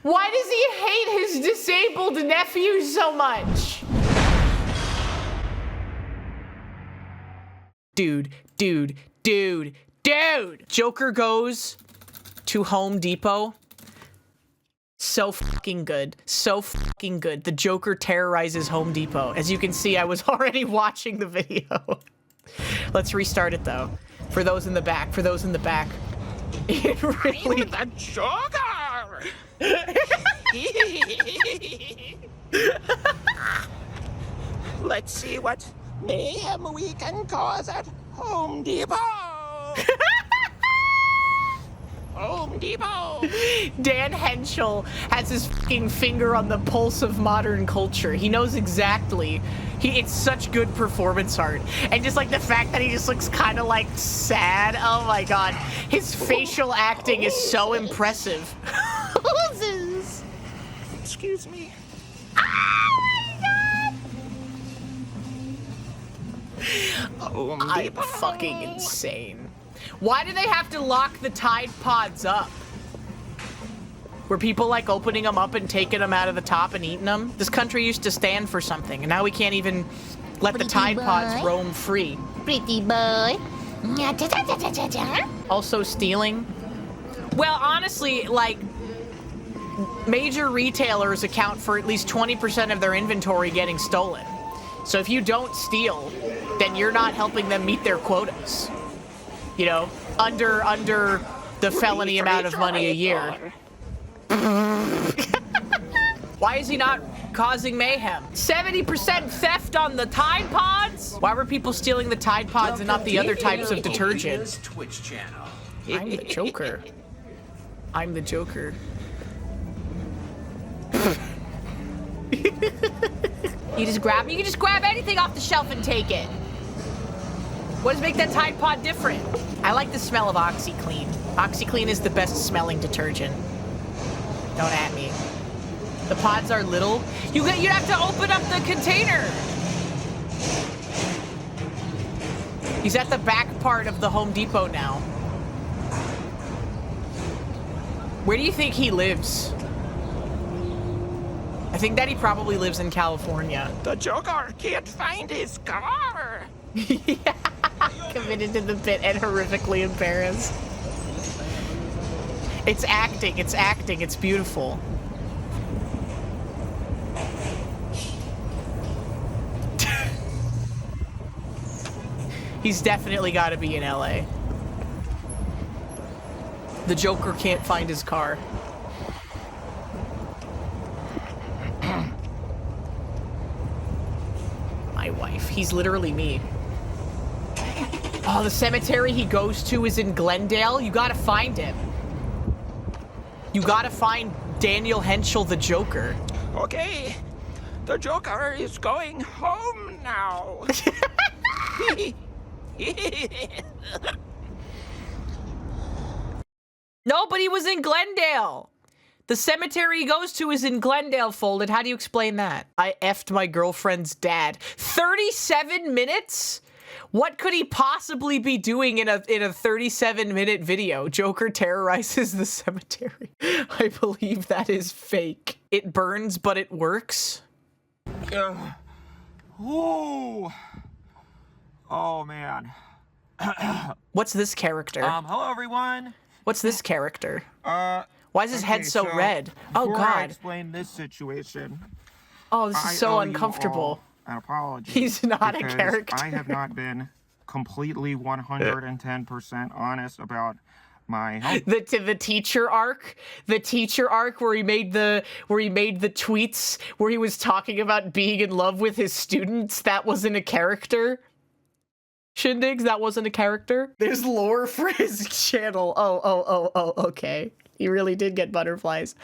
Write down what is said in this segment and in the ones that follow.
Why does he hate his disabled nephew so much? Dude. Joker goes to Home Depot. So fucking good. So fucking good. The Joker terrorizes Home Depot. As you can see, I was already watching the video. Let's restart it though. For those in the back. It really... I'm the Joker! Let's see what mayhem we can cause at Home Depot. Home Depot. Dan Hentschel has his fucking finger on the pulse of modern culture. He knows exactly. It's such good performance art. And just like the fact that he just looks kind of like sad. Oh my god. His facial acting is so impressive. Excuse me. Oh, I'm fucking insane. Why do they have to lock the Tide Pods up? Were people like opening them up and taking them out of the top and eating them? This country used to stand for something, and now we can't even let the Tide Pods roam free. Pretty boy. Also stealing. Well, honestly, like, major retailers account for at least 20% of their inventory getting stolen. So if you don't steal, then you're not helping them meet their quotas. You know, under the felony amount of money a year. Why is he not causing mayhem? 70% theft on the Tide Pods? Why were people stealing the Tide Pods and not the other types of detergent? Twitch channel. I'm the Joker. I'm the Joker. You can just grab anything off the shelf and take it. What does make that Tide Pod different? I like the smell of OxyClean. OxyClean is the best smelling detergent. Don't at me. The pods are little. You have to open up the container. He's at the back part of the Home Depot now. Where do you think he lives? I think that he probably lives in California. The Joker can't find his car. Yeah. Committed to the bit and horrifically embarrassed. It's acting, it's beautiful. He's definitely gotta be in LA. The Joker can't find his car. My wife, he's literally me. Oh, the cemetery he goes to is in Glendale. You gotta find him. You gotta find Daniel Hentschel, the Joker. Okay, the Joker is going home now. No, but he was in Glendale. The cemetery he goes to is in Glendale, Folded. How do you explain that? I effed my girlfriend's dad. 37 minutes? What could he possibly be doing in a 37-minute video? Joker terrorizes the cemetery. I believe that is fake. It burns, but it works. Ooh. Oh, man. What's this character? Hello, everyone. What's this character? Why is his head so red? Oh, before I God. explain this situation. Oh, this is so owe uncomfortable. You all an apology. He's not a because character. I have not been completely 110% honest about my health. The teacher arc, where he made the tweets where he was talking about being in love with his students. That wasn't a character. Shindigs, that wasn't a character. There's lore for his channel. Oh, okay. He really did get butterflies.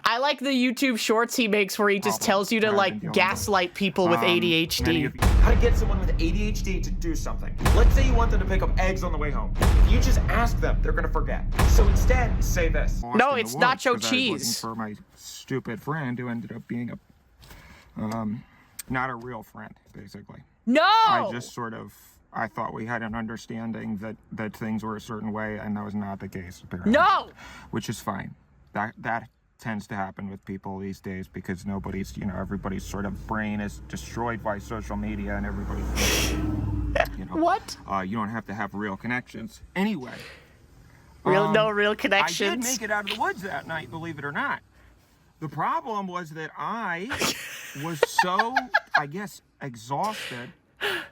I like the YouTube shorts he makes where he just tells you to like gaslight people with ADHD. How to get someone with ADHD to do something. Let's say you want them to pick up eggs on the way home. If you just ask them, they're gonna forget. So instead, say this. No, it's nacho cheese. For my stupid friend who ended up being a, not a real friend, basically. No! I just sort of, I thought we had an understanding that things were a certain way, and that was not the case, apparently. No! Which is fine. That tends to happen with people these days because nobody's, everybody's sort of brain is destroyed by social media and everybody's, What? You don't have to have real connections. Anyway. No real connections. I did make it out of the woods that night, believe it or not. The problem was that I was so, I guess, exhausted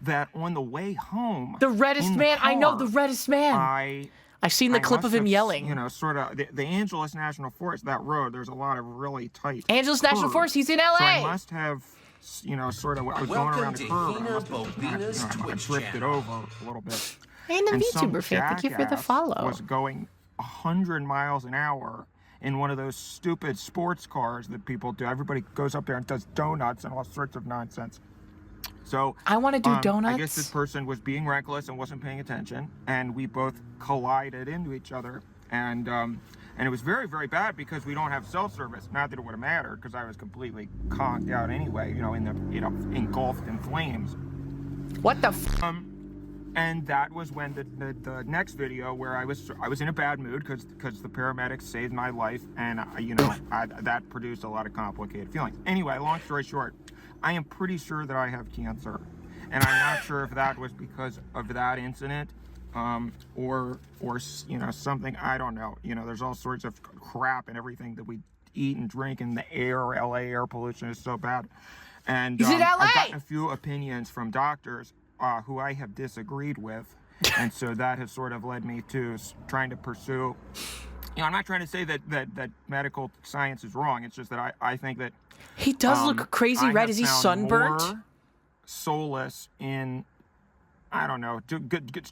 that on the way home, The reddest man. I know, the reddest man. I've seen the clip of him yelling. Sort of the Angeles National Forest, that road, there's a lot of really tight Angeles National Forest, he's in LA. So I must have, sort of, I was going around a curve. I drifted over a little bit. And a VTuber fan, thank you for the follow. Was going 100 miles an hour in one of those stupid sports cars that people do. Everybody goes up there and does donuts and all sorts of nonsense. So I want to do donuts. I guess this person was being reckless and wasn't paying attention, and we both collided into each other, and it was very, very bad because we don't have cell service. Not that it would have mattered because I was completely conked out anyway, engulfed in flames. What the And that was when the next video where I was in a bad mood because the paramedics saved my life, and that produced a lot of complicated feelings. Anyway, long story short, I am pretty sure that I have cancer, and I'm not sure if that was because of that incident, or something. I don't know. There's all sorts of crap and everything that we eat and drink, and the LA air pollution is so bad. And is it LA? I've gotten a few opinions from doctors who I have disagreed with, and so that has sort of led me to trying to pursue. I'm not trying to say that medical science is wrong. It's just that I think that he does look crazy red. Is he sunburnt? More solace in, I don't know,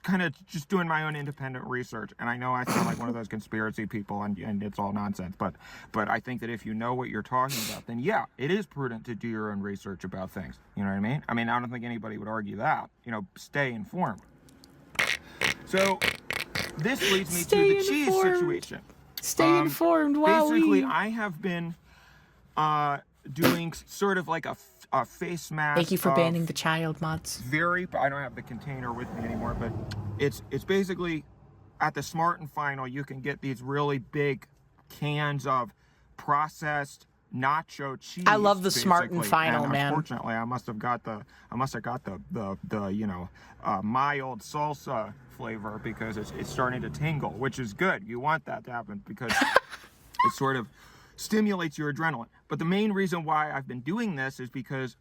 kind of just doing my own independent research. And I know I sound like one of those conspiracy people, and it's all nonsense. But I think that if you know what you're talking about, then yeah, it is prudent to do your own research about things. You know what I mean? I don't think anybody would argue that. Stay informed. So this leads me to the cheese situation. Stay informed. Wow. Basically, I have been doing sort of like a face mask. Thank you for banning the child mods. I don't have the container with me anymore, but it's basically at the Smart and Final you can get these really big cans of processed nacho cheese. I love the Smart and Final, and man. Unfortunately, I must have got the mild salsa flavor because it's starting to tingle, which is good. You want that to happen because it sort of stimulates your adrenaline. But the main reason why I've been doing this is because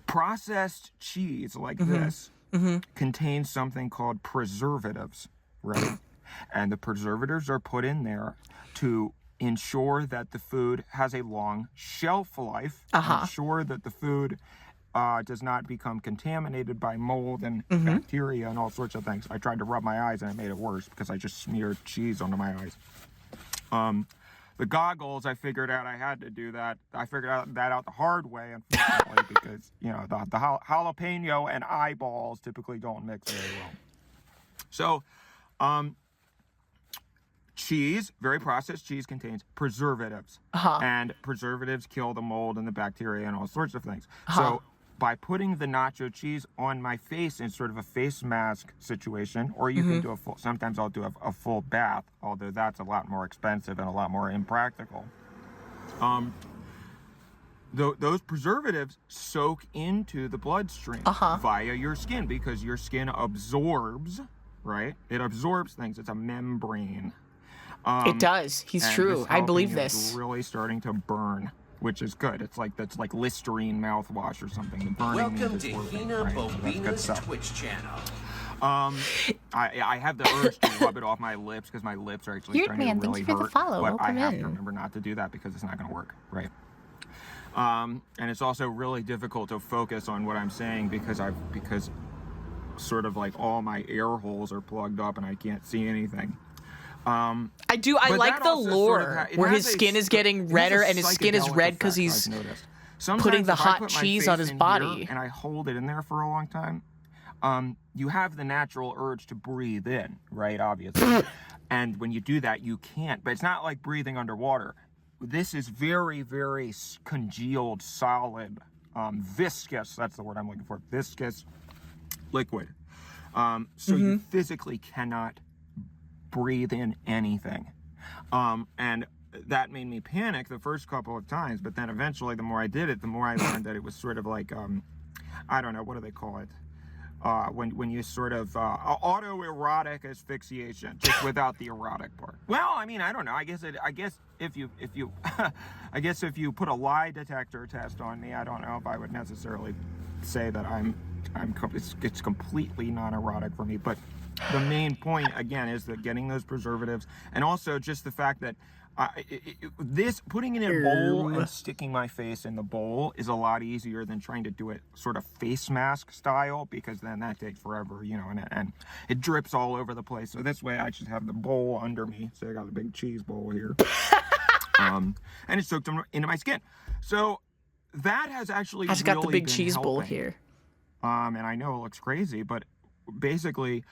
processed cheese like this contains something called preservatives, right? And the preservatives are put in there to ensure that the food has a long shelf life, ensure that the food does not become contaminated by mold and bacteria and all sorts of things. I tried to rub my eyes and it made it worse because I just smeared cheese onto my eyes. The goggles, I figured out I had to do that. I figured that out the hard way, unfortunately, because the jalapeno and eyeballs typically don't mix very well. So, cheese, very processed cheese, contains preservatives, and preservatives kill the mold and the bacteria and all sorts of things. So, by putting the nacho cheese on my face in sort of a face mask situation, or you can do sometimes I'll do a full bath, although that's a lot more expensive and a lot more impractical. Those preservatives soak into the bloodstream via your skin because your skin absorbs, right? It absorbs things. It's a membrane. It does. He's true. I believe this. It's really starting to burn, which is good. It's like Listerine mouthwash or something. The burning Welcome to Hinabobina's Twitch channel. I have the urge to rub it off my lips because my lips are actually starting to really hurt. Thank you for the follow. But I Welcome have in. to remember not to do that because it's not going to work, right? And it's also really difficult to focus on what I'm saying because sort of like all my air holes are plugged up and I can't see anything. I like the lore where his skin is getting redder and his skin is red because he's putting the hot cheese on his body. And I hold it in there for a long time. You have the natural urge to breathe in, right? Obviously. And when you do that, you can't. But it's not like breathing underwater. This is very, very congealed, solid, viscous. That's the word I'm looking for. Viscous liquid. So you physically cannot breathe in anything. And that made me panic the first couple of times, but then eventually the more I did it, the more I learned that it was sort of like, I don't know, what do they call it? When you sort of autoerotic asphyxiation, just without the erotic part. Well, I mean, I don't know. I guess if you I guess if you put a lie detector test on me, I don't know if I would necessarily say that it's completely non-erotic for me. But the main point again is that getting those preservatives, and also just the fact that this putting it in a bowl and sticking my face in the bowl is a lot easier than trying to do it sort of face mask style, because then that takes forever, you know, and it drips all over the place. So this way I just have the bowl under me. So I got the big cheese bowl here. And it's soaked into my skin. So that has actually really got the big cheese helping. bowl here. And I know it looks crazy, but basically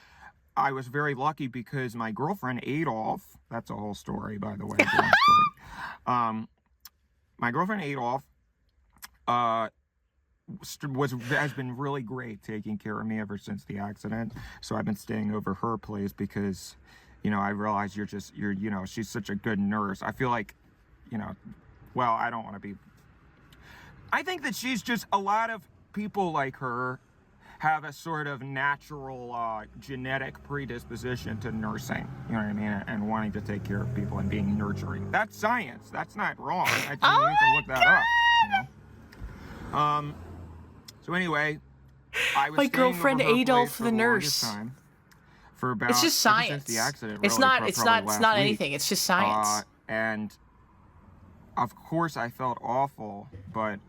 I was very lucky because my girlfriend Adolf, that's a whole story, by the way. My girlfriend Adolf has been really great taking care of me ever since the accident. So I've been staying over her place because, you know, I realize you're, you know, she's such a good nurse. I feel like, you know, well, I don't want to be. I think that she's just, a lot of people like her have a sort of natural genetic predisposition to nursing, you know what I mean, and wanting to take care of people and being nurturing. That's science. That's not wrong. You can look that up, you know. So anyway, I was my girlfriend Adolf the nurse. For about, it's just science. Since the accident, it's really, it's not anything. It's just science. And of course, I felt awful, but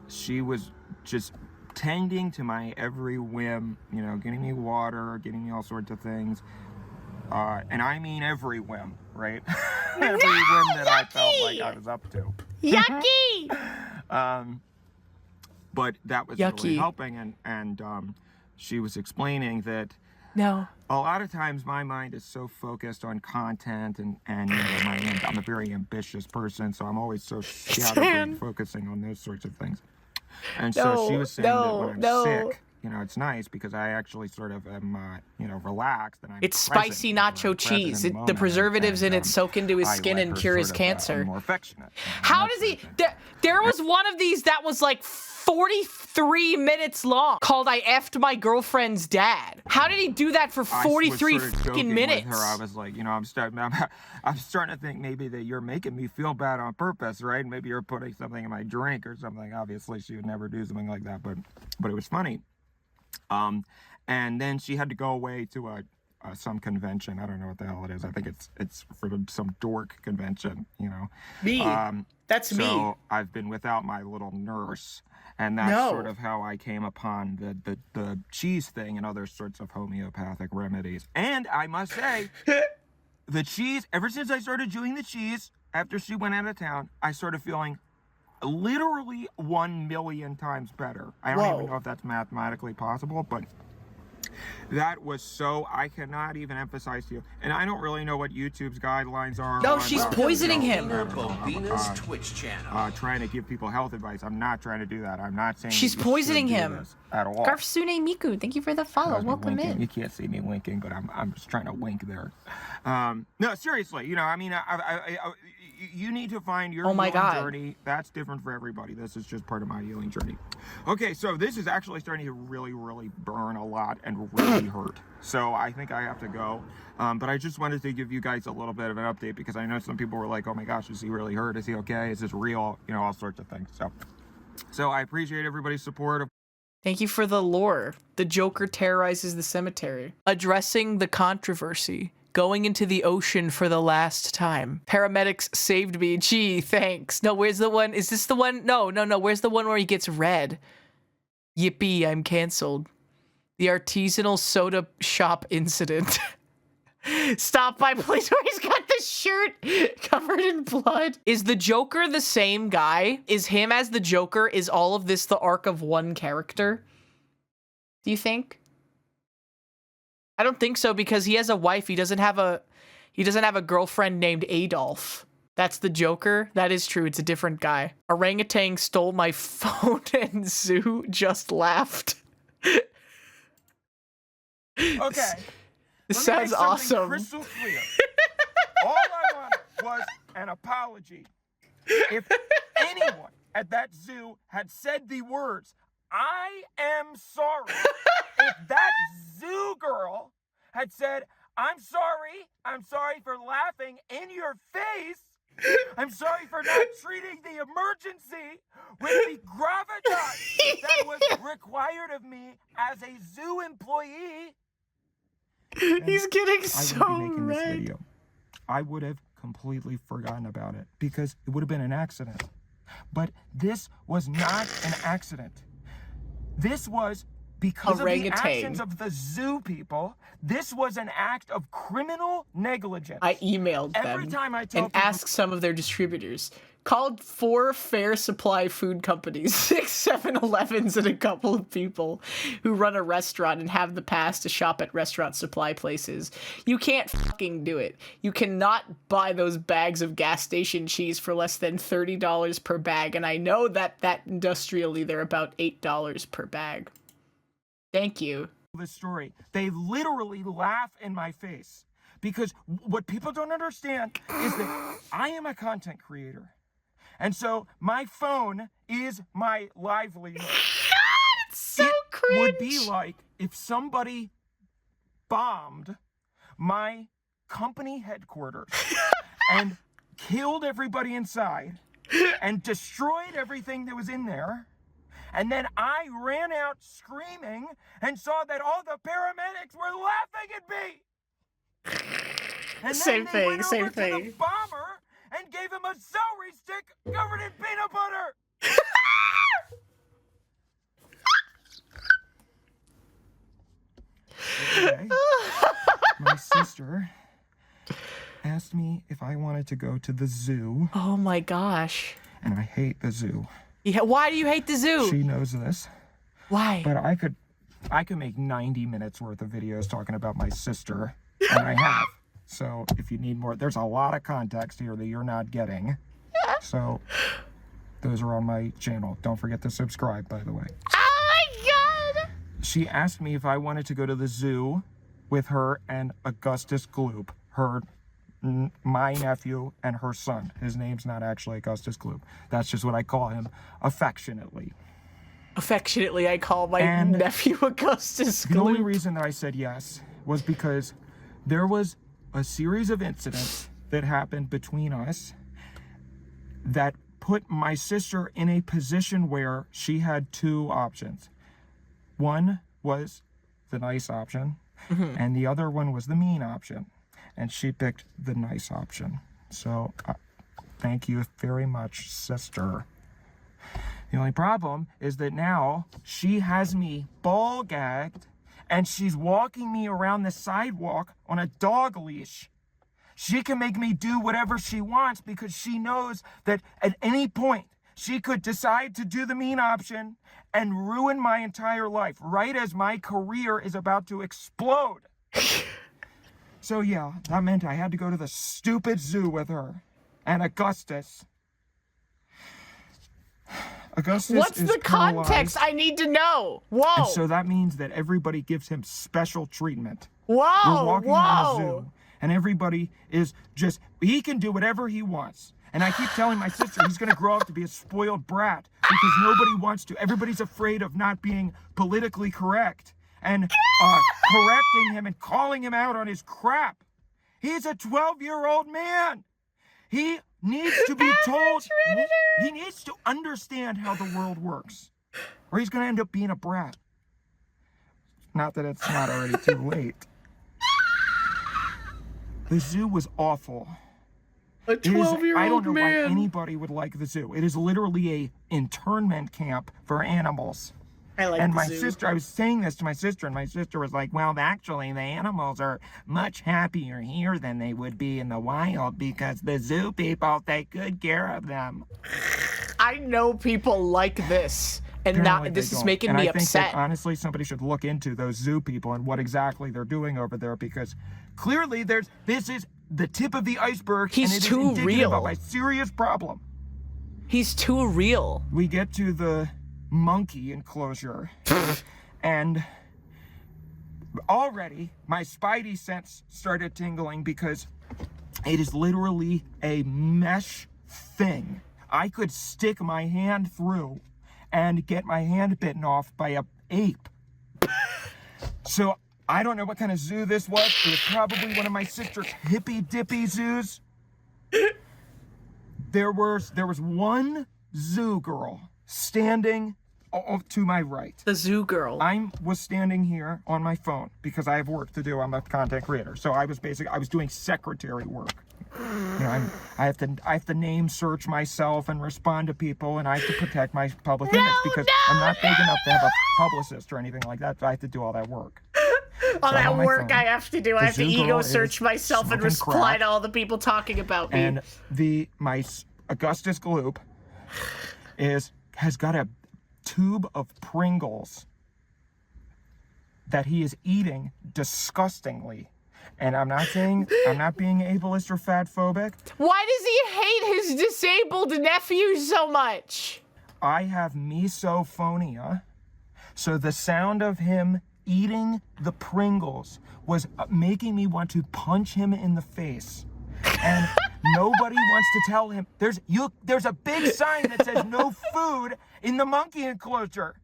she was just tending to my every whim, you know, getting me water, getting me all sorts of things. And I mean every whim, right? Every whim that I felt like I was up to. Yucky! But that was really helping, and she was explaining that a lot of times my mind is so focused on content, and you know, I'm a very ambitious person, so I'm always so scattered focusing on those sorts of things. And so she was saying that when I'm sick, you know, it's nice because I actually sort of am, you know, relaxed. And it's spicy nacho cheese. The preservatives in it soak into his skin and cure his cancer. More affectionate. How does he? There was one of these that was like 43 minutes long, called "I effed my girlfriend's dad." How did he do that for 43 fucking minutes? With her. I was like, you know, I'm starting to think maybe that you're making me feel bad on purpose, right? Maybe you're putting something in my drink or something. Obviously, she would never do something like that, but it was funny. And then she had to go away to some convention. I don't know what the hell it is. I think it's for some dork convention, you know. Me. That's me. So I've been without my little nurse. And that's sort of how I came upon the cheese thing and other sorts of homeopathic remedies. And I must say, the cheese, ever since I started doing the cheese, after she went out of town, I started feeling literally 1 million times better. I don't even know if that's mathematically possible, but that was so, I cannot even emphasize to you. And I don't really know what YouTube's guidelines are. No, she's poisoning him. Hinabobina's Twitch channel. Trying to give people health advice. I'm not trying to do that. I'm not saying she's poisoning him at all. Garfsune Miku, thank you for the follow. Welcome in. You can't see me winking, but I'm just trying to wink there. No, seriously, you know, I mean, you need to find your healing journey. That's different for everybody. This is just part of my healing journey. Okay, so this is actually starting to really, really burn a lot and really hurt. So I think I have to go. But I just wanted to give you guys a little bit of an update because I know some people were like, oh my gosh, is he really hurt? Is he okay? Is this real? You know, all sorts of things. So I appreciate everybody's support. Thank you for the lore. The Joker terrorizes the cemetery. Addressing the controversy. Going into the ocean for the last time. Paramedics saved me. Gee, thanks. No, where's the one? Is this the one? No. Where's the one where he gets red? Yippee, I'm canceled. The artisanal soda shop incident. Stop by place where he's got the shirt covered in blood. Is the Joker the same guy? Is him as the Joker? Is all of this the arc of one character? Do you think? I don't think so because he has a wife. He doesn't have a girlfriend named Adolf. That's the Joker. That is true. It's a different guy. Orangutan stole my phone and Zoo just laughed. Okay. This sounds awesome. Crystal clear. All I want, was an apology. If anyone at that zoo had said the words, "I am sorry," if that zoo girl had said, I'm sorry for laughing in your face, I'm sorry for not treating the emergency with the gravitas that was required of me as a zoo employee, He's getting I so wouldn't be making this red. video. I would have completely forgotten about it because it would have been an accident. But this was not an accident. This was because of the Orangutan. actions of the zoo people. This was an act of criminal negligence. I emailed them Every time I tell and people- asked some of their distributors. Called 4 Fair Supply food companies, 6 7-Elevens, and a couple of people who run a restaurant and have the pass to shop at restaurant supply places. You can't fucking do it. You cannot buy those bags of gas station cheese for less than $30 per bag, and I know that industrially they're about $8 per bag. Thank you. this story, they literally laugh in my face. Because what people don't understand is that I am a content creator. And so my phone is my livelihood. It's so cringe. It would be like if somebody bombed my company headquarters and killed everybody inside and destroyed everything that was in there. And then I ran out screaming and saw that all the paramedics were laughing at me. And Same then they went thing, over same to thing. the bomber and gave him a celery stick covered in peanut butter. Okay. My sister asked me if I wanted to go to the zoo, Oh my gosh. and I hate the zoo. Yeah, why do you hate the zoo? She knows this, Why? but I could make 90 minutes worth of videos talking about my sister, and I have. So if you need more, there's a lot of context here that you're not getting. So those are on my channel. Don't forget to subscribe, by the way. Oh my god! She asked me if I wanted to go to the zoo with her and Augustus Gloop, my nephew and her son. His name's not actually Augustus Gloop. That's just what I call him affectionately. Affectionately, I call my And nephew Augustus The only Gloop. reason that I said yes was because there was a series of incidents that happened between us that put my sister in a position where she had two options. One was the nice option, and the other one was the mean option. And she picked the nice option. So thank you very much, sister. The only problem is that now she has me ball gagged and she's walking me around the sidewalk on a dog leash. She can make me do whatever she wants because she knows that at any point she could decide to do the mean option and ruin my entire life right as my career is about to explode. So yeah, that meant I had to go to the stupid zoo with her and Augustus. Augustus What's is the context? paralyzed, I need to know. Whoa. and so that means that everybody gives him special treatment. Whoa. We're walking around the Whoa. zoo, and everybody is just, he can do whatever he wants. And I keep telling my sister he's gonna grow up to be a spoiled brat because nobody wants to. Everybody's afraid of not being politically correct and correcting him and calling him out on his crap. He's a 12-year-old man. He needs to be told, he needs to understand how the world works, or he's gonna end up being a brat. Not that it's not already too late. The zoo was awful. A It is- 12-year-old I don't know man. why anybody would like the zoo. It is literally a internment camp for animals. I like And the my zoo. sister, I was saying this to my sister, and my sister was like, well, actually, the animals are much happier here than they would be in the wild because the zoo people take good care of them. I know people like this, and Apparently now they this is don't. making and me I think upset. that, honestly, somebody should look into those zoo people and what exactly they're doing over there because clearly this is the tip of the iceberg. He's and it is too indicative real. of a serious problem. He's too real. We get to the monkey enclosure, and already my spidey sense started tingling because It is literally a mesh thing. I could stick my hand through and get my hand bitten off by a ape. So I don't know what kind of zoo this was. It was probably one of my sister's hippy dippy zoos. There was one zoo girl standing to my right. The zoo girl. I was standing here on my phone because I have work to do. I'm a content creator, so I was doing secretary work. You know, I have to name search myself and respond to people, and I have to protect my public image because I'm not big enough to have a publicist or anything like that. So I have to do all that work. All So that on my work phone, I have to do. I have to zoo ego girl search is myself and smoking reply crack. to all the people talking about me. And my Augustus Gloop has got a tube of Pringles that he is eating disgustingly. And I'm not being ableist or fat phobic. Why does he hate his disabled nephew so much? I have misophonia, so the sound of him eating the Pringles was making me want to punch him in the face. And nobody wants to tell him. There's a big sign that says no food in the monkey enclosure.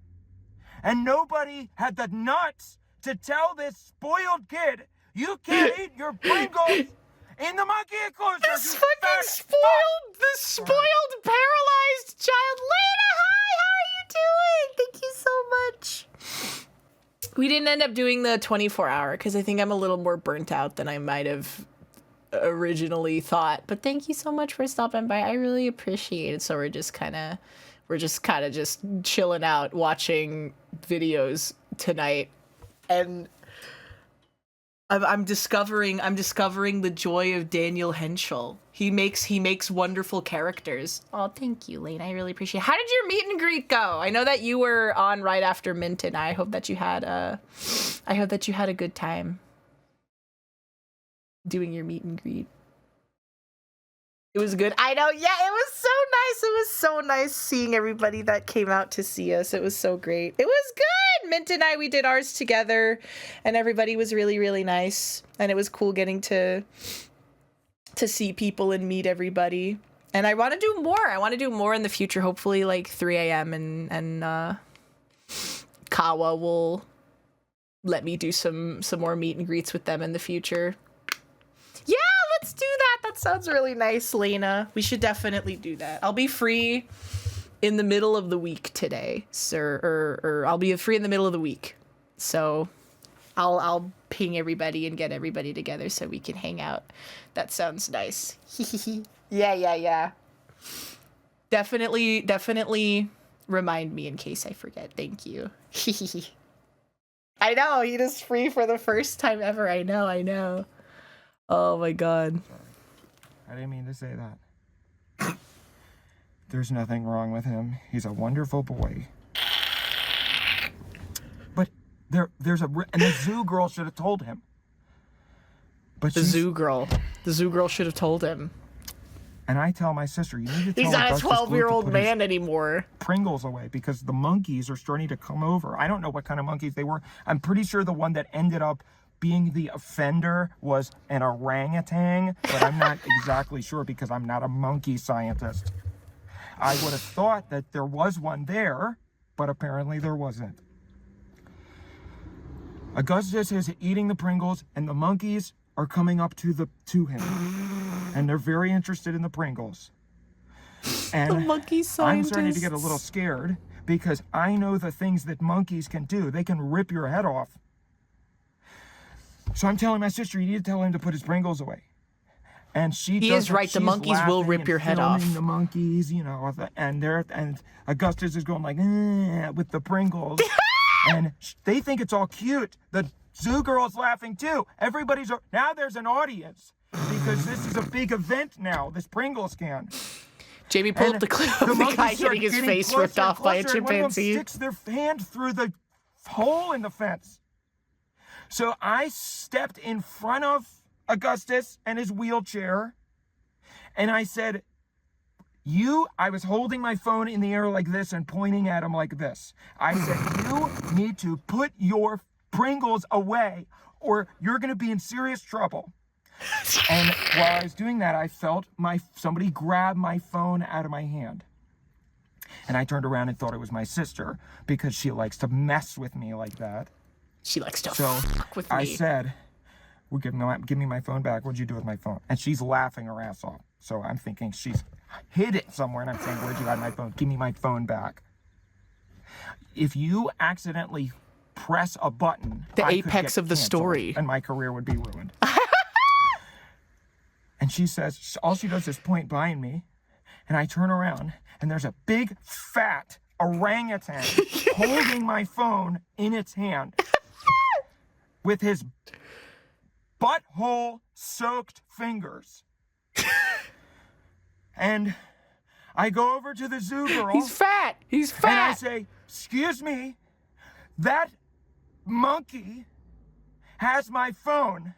And nobody had the nuts to tell this spoiled kid, you can't eat your Pringles in the monkey enclosure. This fucking spoiled, paralyzed child. Lena, hi, how are you doing? Thank you so much. We didn't end up doing the 24-hour because I think I'm a little more burnt out than I might have originally thought. But thank you so much for stopping by. I really appreciate it. So we're just kind of just chilling out, watching videos tonight, and I'm discovering the joy of Daniel Hentschel. He makes wonderful characters. Oh, thank you, Lane. I really appreciate it. How did your meet and greet go? I know that you were on right after Mint, and I hope that you had a good time doing your meet and greet. It was good. I know. Yeah, it was so nice. It was so nice seeing everybody that came out to see us. It was so great. It was good. Mint and I, we did ours together, and everybody was really, really nice. And it was cool getting to see people and meet everybody. And I want to do more. I want to do more in the future. Hopefully, like 3 a.m. and Kawa will let me do some more meet and greets with them in the future. Yeah, let's do that. That sounds really nice, Lena. We should definitely do that. I'll be free in the middle of the week today, sir. Or I'll be free in the middle of the week. So I'll ping everybody and get everybody together so we can hang out. That sounds nice. Yeah. Definitely remind me in case I forget. Thank you. I know, he is free for the first time ever. I know. Oh my god. I didn't mean to say that. There's nothing wrong with him. He's a wonderful boy. But and the zoo girl should have told him. But the zoo girl should have told him. And I tell my sister, you need to tell he's not a Augustus Gloop 12-year-old to put his man anymore. Pringles away because the monkeys are starting to come over. I don't know what kind of monkeys they were. I'm pretty sure the one that ended up being the offender was an orangutan, but I'm not exactly sure because I'm not a monkey scientist. I would have thought that there was one there, but apparently there wasn't. Augustus is eating the Pringles, and the monkeys are coming up to him, and they're very interested in the Pringles. And the monkey scientists. I'm starting to get a little scared because I know the things that monkeys can do. They can rip your head off. So I'm telling my sister, you need to tell him to put his Pringles away. And he is right. The monkeys will rip your head off. The monkeys, you know, and Augustus is going like with the Pringles, and they think it's all cute. The zoo girl's laughing too. Now there's an audience because this is a big event now. This Pringles can. Jamie pulled up the clip of the guy getting his face ripped off by a chimpanzee. One of them sticks their hand through the hole in the fence. So I stepped in front of Augustus and his wheelchair, and I said, I was holding my phone in the air like this and pointing at him like this. I said, you need to put your Pringles away or you're going to be in serious trouble. And while I was doing that, I felt somebody grab my phone out of my hand. And I turned around and thought it was my sister because she likes to mess with me like that. She likes to So fuck with me. I said, well, give me my phone back. What'd you do with my phone? And she's laughing her ass off. So I'm thinking she's hid it somewhere. And I'm saying, where'd you hide my phone? Give me my phone back. If you accidentally press a button, the I could apex get of the canceled, story. and my career would be ruined. And she says, all she does is point behind me, and I turn around, and there's a big, fat orangutan holding my phone in its hand with his butthole-soaked fingers. And I go over to the zoo girl. He's fat. He's fat. And I say, excuse me, that monkey has my phone.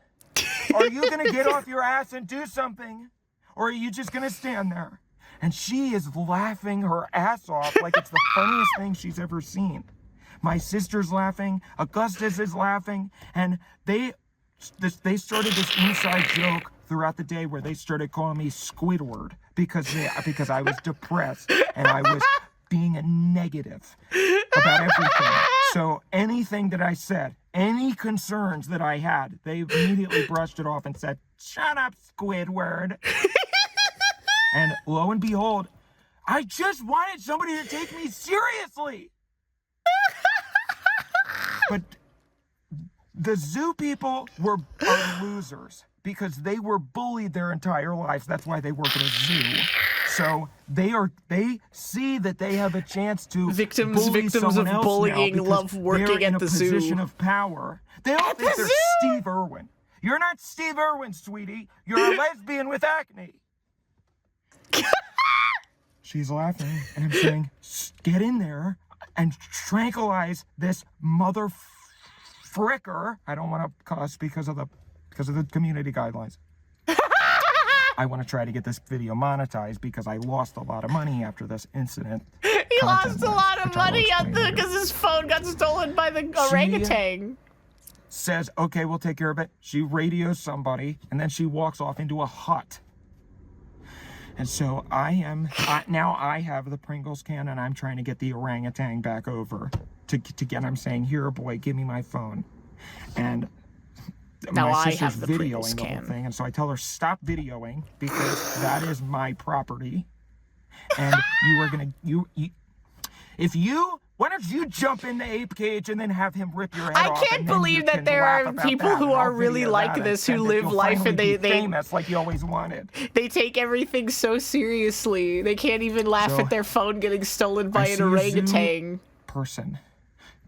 Are you going to get off your ass and do something? Or are you just going to stand there? And she is laughing her ass off like it's the funniest thing she's ever seen. My sister's laughing, Augustus is laughing, and they started this inside joke throughout the day where they started calling me Squidward because I was depressed and I was being a negative about everything. So anything that I said, any concerns that I had, they immediately brushed it off and said, "Shut up, Squidward." And lo and behold, I just wanted somebody to take me seriously. But the zoo people are losers because they were bullied their entire lives. That's why they work at a zoo. So they see that they have a chance to victims someone of else bullying now love working at the zoo. They're in a position of power. They all think they're Steve Irwin. You're not Steve Irwin, sweetie. You're a lesbian with acne. She's laughing, and I'm saying, get in there and tranquilize this mother fricker. I don't want to cuss because of the community guidelines. I want to try to get this video monetized because I lost a lot of money after this incident. He lost a lot of money because his phone got stolen by the orangutan. Says, okay, we'll take care of it. She radios somebody, and then she walks off into a hut. And so now I have the Pringles can, and I'm trying to get the orangutan back over to get, I'm saying, here, boy, give me my phone. And now my I sister's videoing the Pringles the whole can. thing, and so I tell her, stop videoing, because that is my property. And you are gonna, why don't you jump in the ape cage and then have him rip your head off? I can't believe that there are people who are really like this, who live life and they famous like you always wanted. They take everything so seriously. They can't even laugh at their phone getting stolen by an orangutan. Person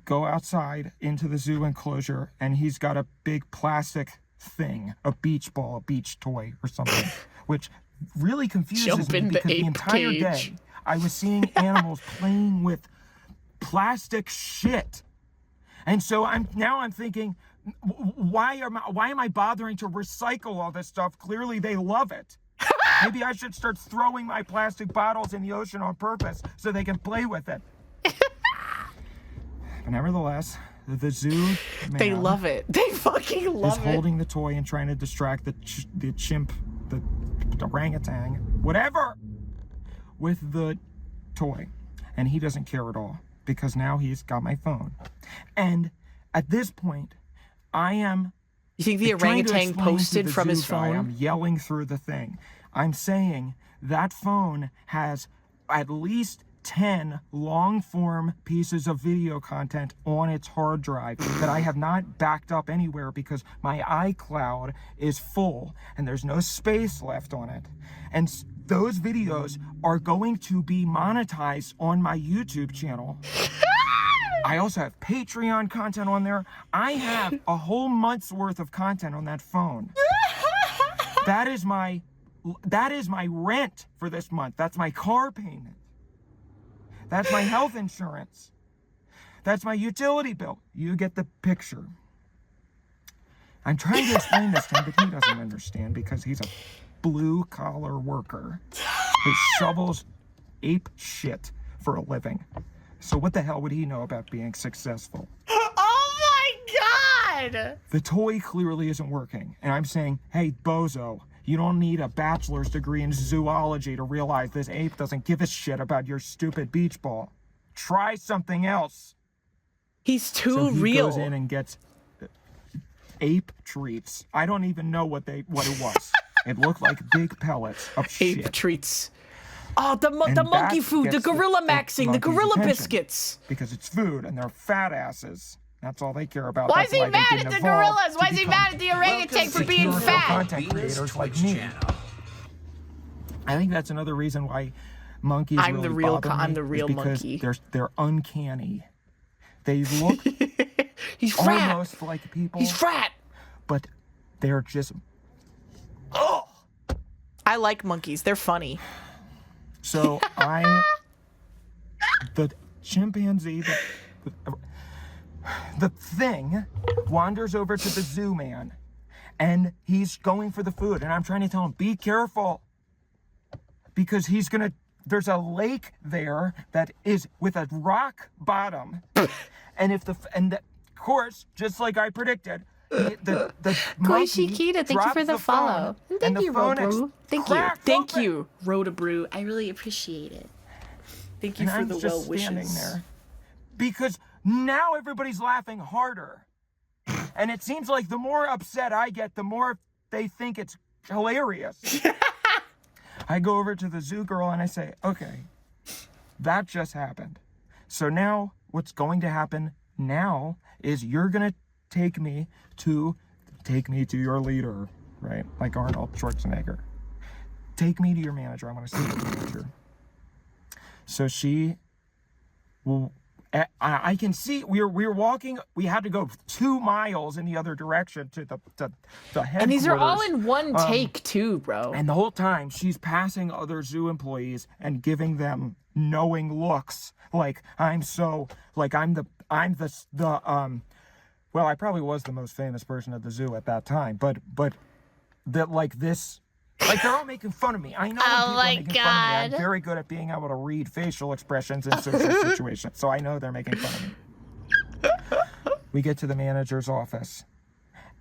go outside into the zoo enclosure, and he's got a big plastic thing, a beach ball, a beach toy or something, which really confuses me because the entire day I was seeing animals playing with plastic shit. And so I'm thinking, why am I bothering to recycle all this stuff? Clearly they love it. Maybe I should start throwing my plastic bottles in the ocean on purpose so they can play with it. But nevertheless, the zoo man, they love it. They fucking love it. Is holding the toy and trying to distract the chimp, the orangutan, whatever, with the toy. And he doesn't care at all because now he's got my phone. And at this point, I am... You think the orangutan posted from his phone? I'm yelling through the thing. I'm saying that phone has at least 10 long-form pieces of video content on its hard drive that I have not backed up anywhere because my iCloud is full and there's no space left on it. And those videos are going to be monetized on my YouTube channel. I also have Patreon content on there. I have a whole month's worth of content on that phone. That is my rent for this month. That's my car payment. That's my health insurance. That's my utility bill. You get the picture. I'm trying to explain this to him, but he doesn't understand because he's a blue-collar worker who shovels ape shit for a living. So what the hell would he know about being successful? Oh my God! The toy clearly isn't working. And I'm saying, hey, bozo, you don't need a bachelor's degree in zoology to realize this ape doesn't give a shit about your stupid beach ball. Try something else. He's too So he real. goes in and gets ape treats. I don't even know what it was. It looked like big pellets of Ape shit. treats. Oh, the And monkey that food, the gets gorilla the maxing, the monkey's gorilla attention. biscuits. Because it's food and they're fat asses. That's all they care about. Why That's is he they mad didn't at the evolve gorillas? to Why is he become mad at the orangutan for being secure fat? content Venus creators like Twitch me. channel. I think that's another reason why monkeys I'm really the real bother me, I'm the is real because monkey. they're uncanny. They look He's fat. almost like people, He's fat. but they're just I like monkeys. They're funny. so the chimpanzee, the thing wanders over to the zoo man, and he's going for the food, and I'm trying to tell him, be careful, because there's a lake there that is with a rock bottom, and of course, just like I predicted, the monkey Koishikita, thank you drops for the follow. phone, And thank the you, phone Robru. Thank you. cracks Thank open. you, Rhodabrew. I really appreciate it. Thank you And for I'm the just well standing wishes. there because now everybody's laughing harder, and it seems like the more upset I get, the more they think it's hilarious. I go over to the zoo girl and I say, okay, that just happened. So now what's going to happen now is you're gonna take me to your leader, right? Like Arnold Schwarzenegger. Take me to your manager. I want to see your manager. So she will. I can see we were walking. We had to go 2 miles in the other direction to the headquarters. And these are all in one take too, bro. And the whole time she's passing other zoo employees and giving them knowing looks, like I'm the well, I probably was the most famous person at the zoo at that time, but that like this. Like, they're all making fun of me. I know when people are making fun of me. I'm very good at being able to read facial expressions in social situations, so I know they're making fun of me. We get to the manager's office,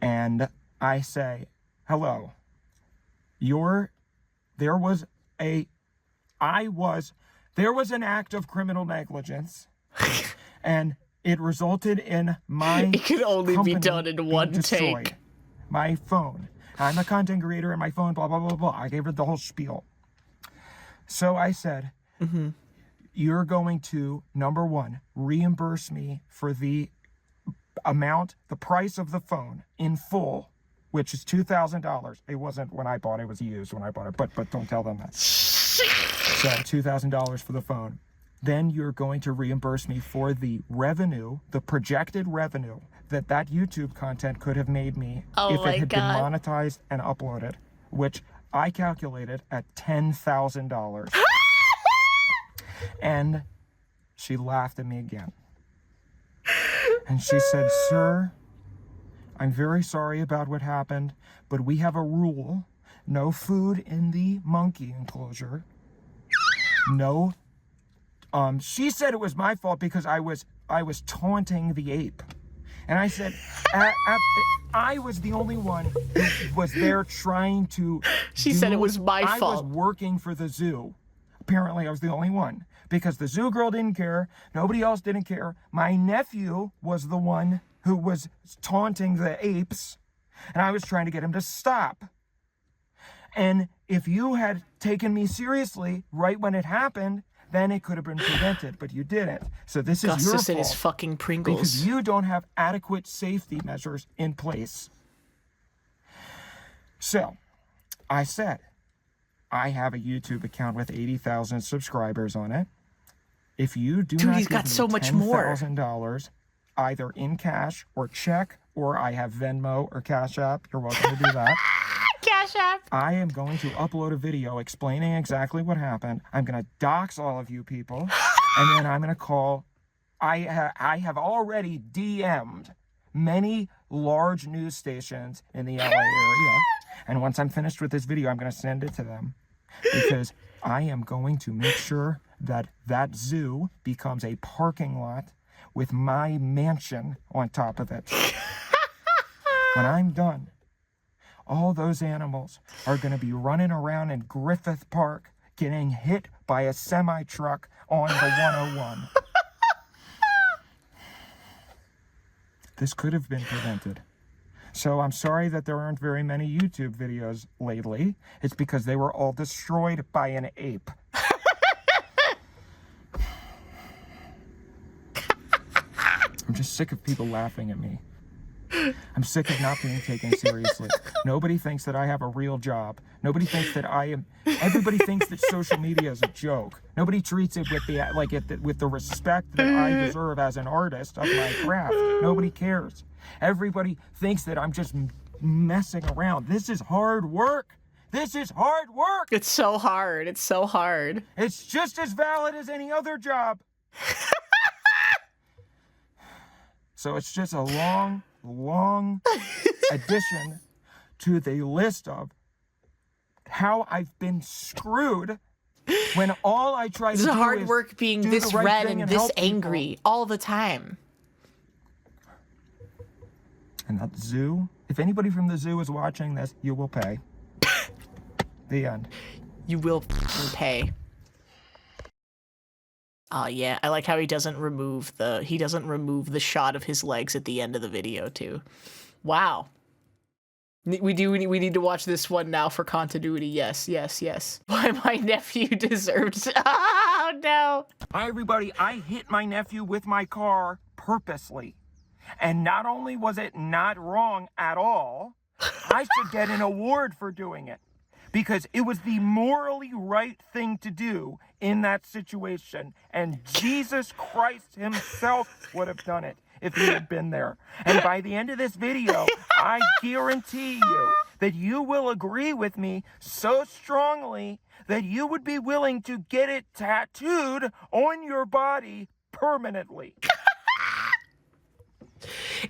and I say, hello. There was an act of criminal negligence, and it resulted in my It could only be company done in being one destroyed. take. My phone. I'm a content creator and my phone, blah, blah, blah, blah. I gave her the whole spiel. So I said, you're going to, number one, reimburse me for the price of the phone in full, which is $2,000. It wasn't when I bought it, it was used when I bought it, but don't tell them that. So $2,000 for the phone. Then you're going to reimburse me for the revenue, the projected revenue that YouTube content could have made me if it had been monetized and uploaded, which I calculated at $10,000. And she laughed at me again. And she said, sir, I'm very sorry about what happened, but we have a rule. No food in the monkey enclosure. No. She said it was my fault because I was taunting the ape. And I said, I was the only one who was there trying to. She said it was my fault. I was working for the zoo. Apparently, I was the only one because the zoo girl didn't care. Nobody else didn't care. My nephew was the one who was taunting the apes, and I was trying to get him to stop. And if you had taken me seriously right when it happened, then it could have been prevented, but you didn't. So this is your Gustus fault. and his fucking Pringles. Because you don't have adequate safety measures in place. So, I said, I have a YouTube account with 80,000 subscribers on it. If you do not he's give got me so much more. $10,000, either in cash or check, or I have Venmo or Cash App, you're welcome to do that. Cash App. I am going to upload a video explaining exactly what happened. I'm going to dox all of you people, and then I'm going to call. I have already DM'd many large news stations in the LA area, and once I'm finished with this video, I'm going to send it to them because I am going to make sure that that zoo becomes a parking lot with my mansion on top of it. when I'm done, all those animals are going to be running around in Griffith Park getting hit by a semi-truck on the 101. This could have been prevented. So I'm sorry that there aren't very many YouTube videos lately. It's because they were all destroyed by an ape. I'm just sick of people laughing at me. I'm sick of not being taken seriously. Nobody thinks that I have a real job. Nobody thinks that I am. Everybody thinks that social media is a joke. Nobody treats it with the respect that I deserve as an artist of my craft. Nobody cares. Everybody thinks that I'm just messing around. This is hard work. This is hard work. It's so hard. It's so hard. It's just as valid as any other job. So it's just a long addition to the list of how I've been screwed when all I try to do is It's hard work being do this the right red thing and help this people. angry all the time. And that zoo, if anybody from the zoo is watching this, you will pay. The end. You will pay. Oh yeah, I like how he doesn't remove the shot of his legs at the end of the video too. Wow. We need to watch this one now for continuity. Yes. Why my nephew deserves. Oh no. Hi everybody, I hit my nephew with my car purposely. And not only was it not wrong at all, I should get an award for doing it. Because it was the morally right thing to do in that situation. And Jesus Christ himself would have done it if he had been there. And by the end of this video, I guarantee you that you will agree with me so strongly that you would be willing to get it tattooed on your body permanently.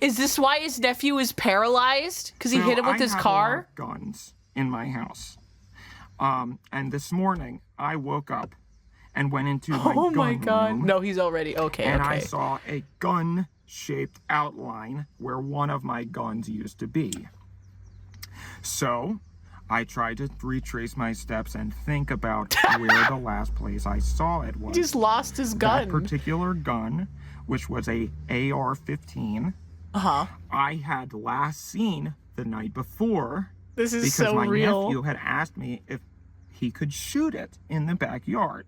Is this why his nephew is paralyzed? Because he hit him with his car? I have a lot of guns in my house. And this morning, I woke up and went into my gun my god. room, No, he's already okay. and okay. I saw a gun-shaped outline where one of my guns used to be. So I tried to retrace my steps and think about where the last place I saw it was. He just lost his gun. That particular gun, which was a AR-15, I had last seen the night before. This is because so my real. nephew had asked me if he could shoot it in the backyard.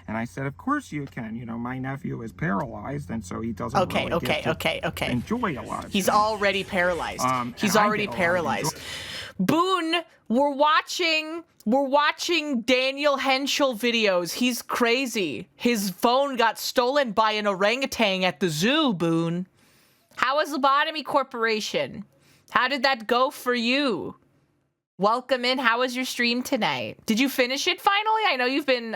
And I said, of course you can. You know, my nephew is paralyzed, and so he doesn't really get to enjoy a lot of He's things. already paralyzed. He's and I already get a lot of paralyzed. Boone, we're watching Daniel Hentschel videos. He's crazy. His phone got stolen by an orangutan at the zoo, Boone. How was Lobotomy Corporation? How did that go for you? Welcome in. How was your stream tonight? Did you finish it finally? I know you've been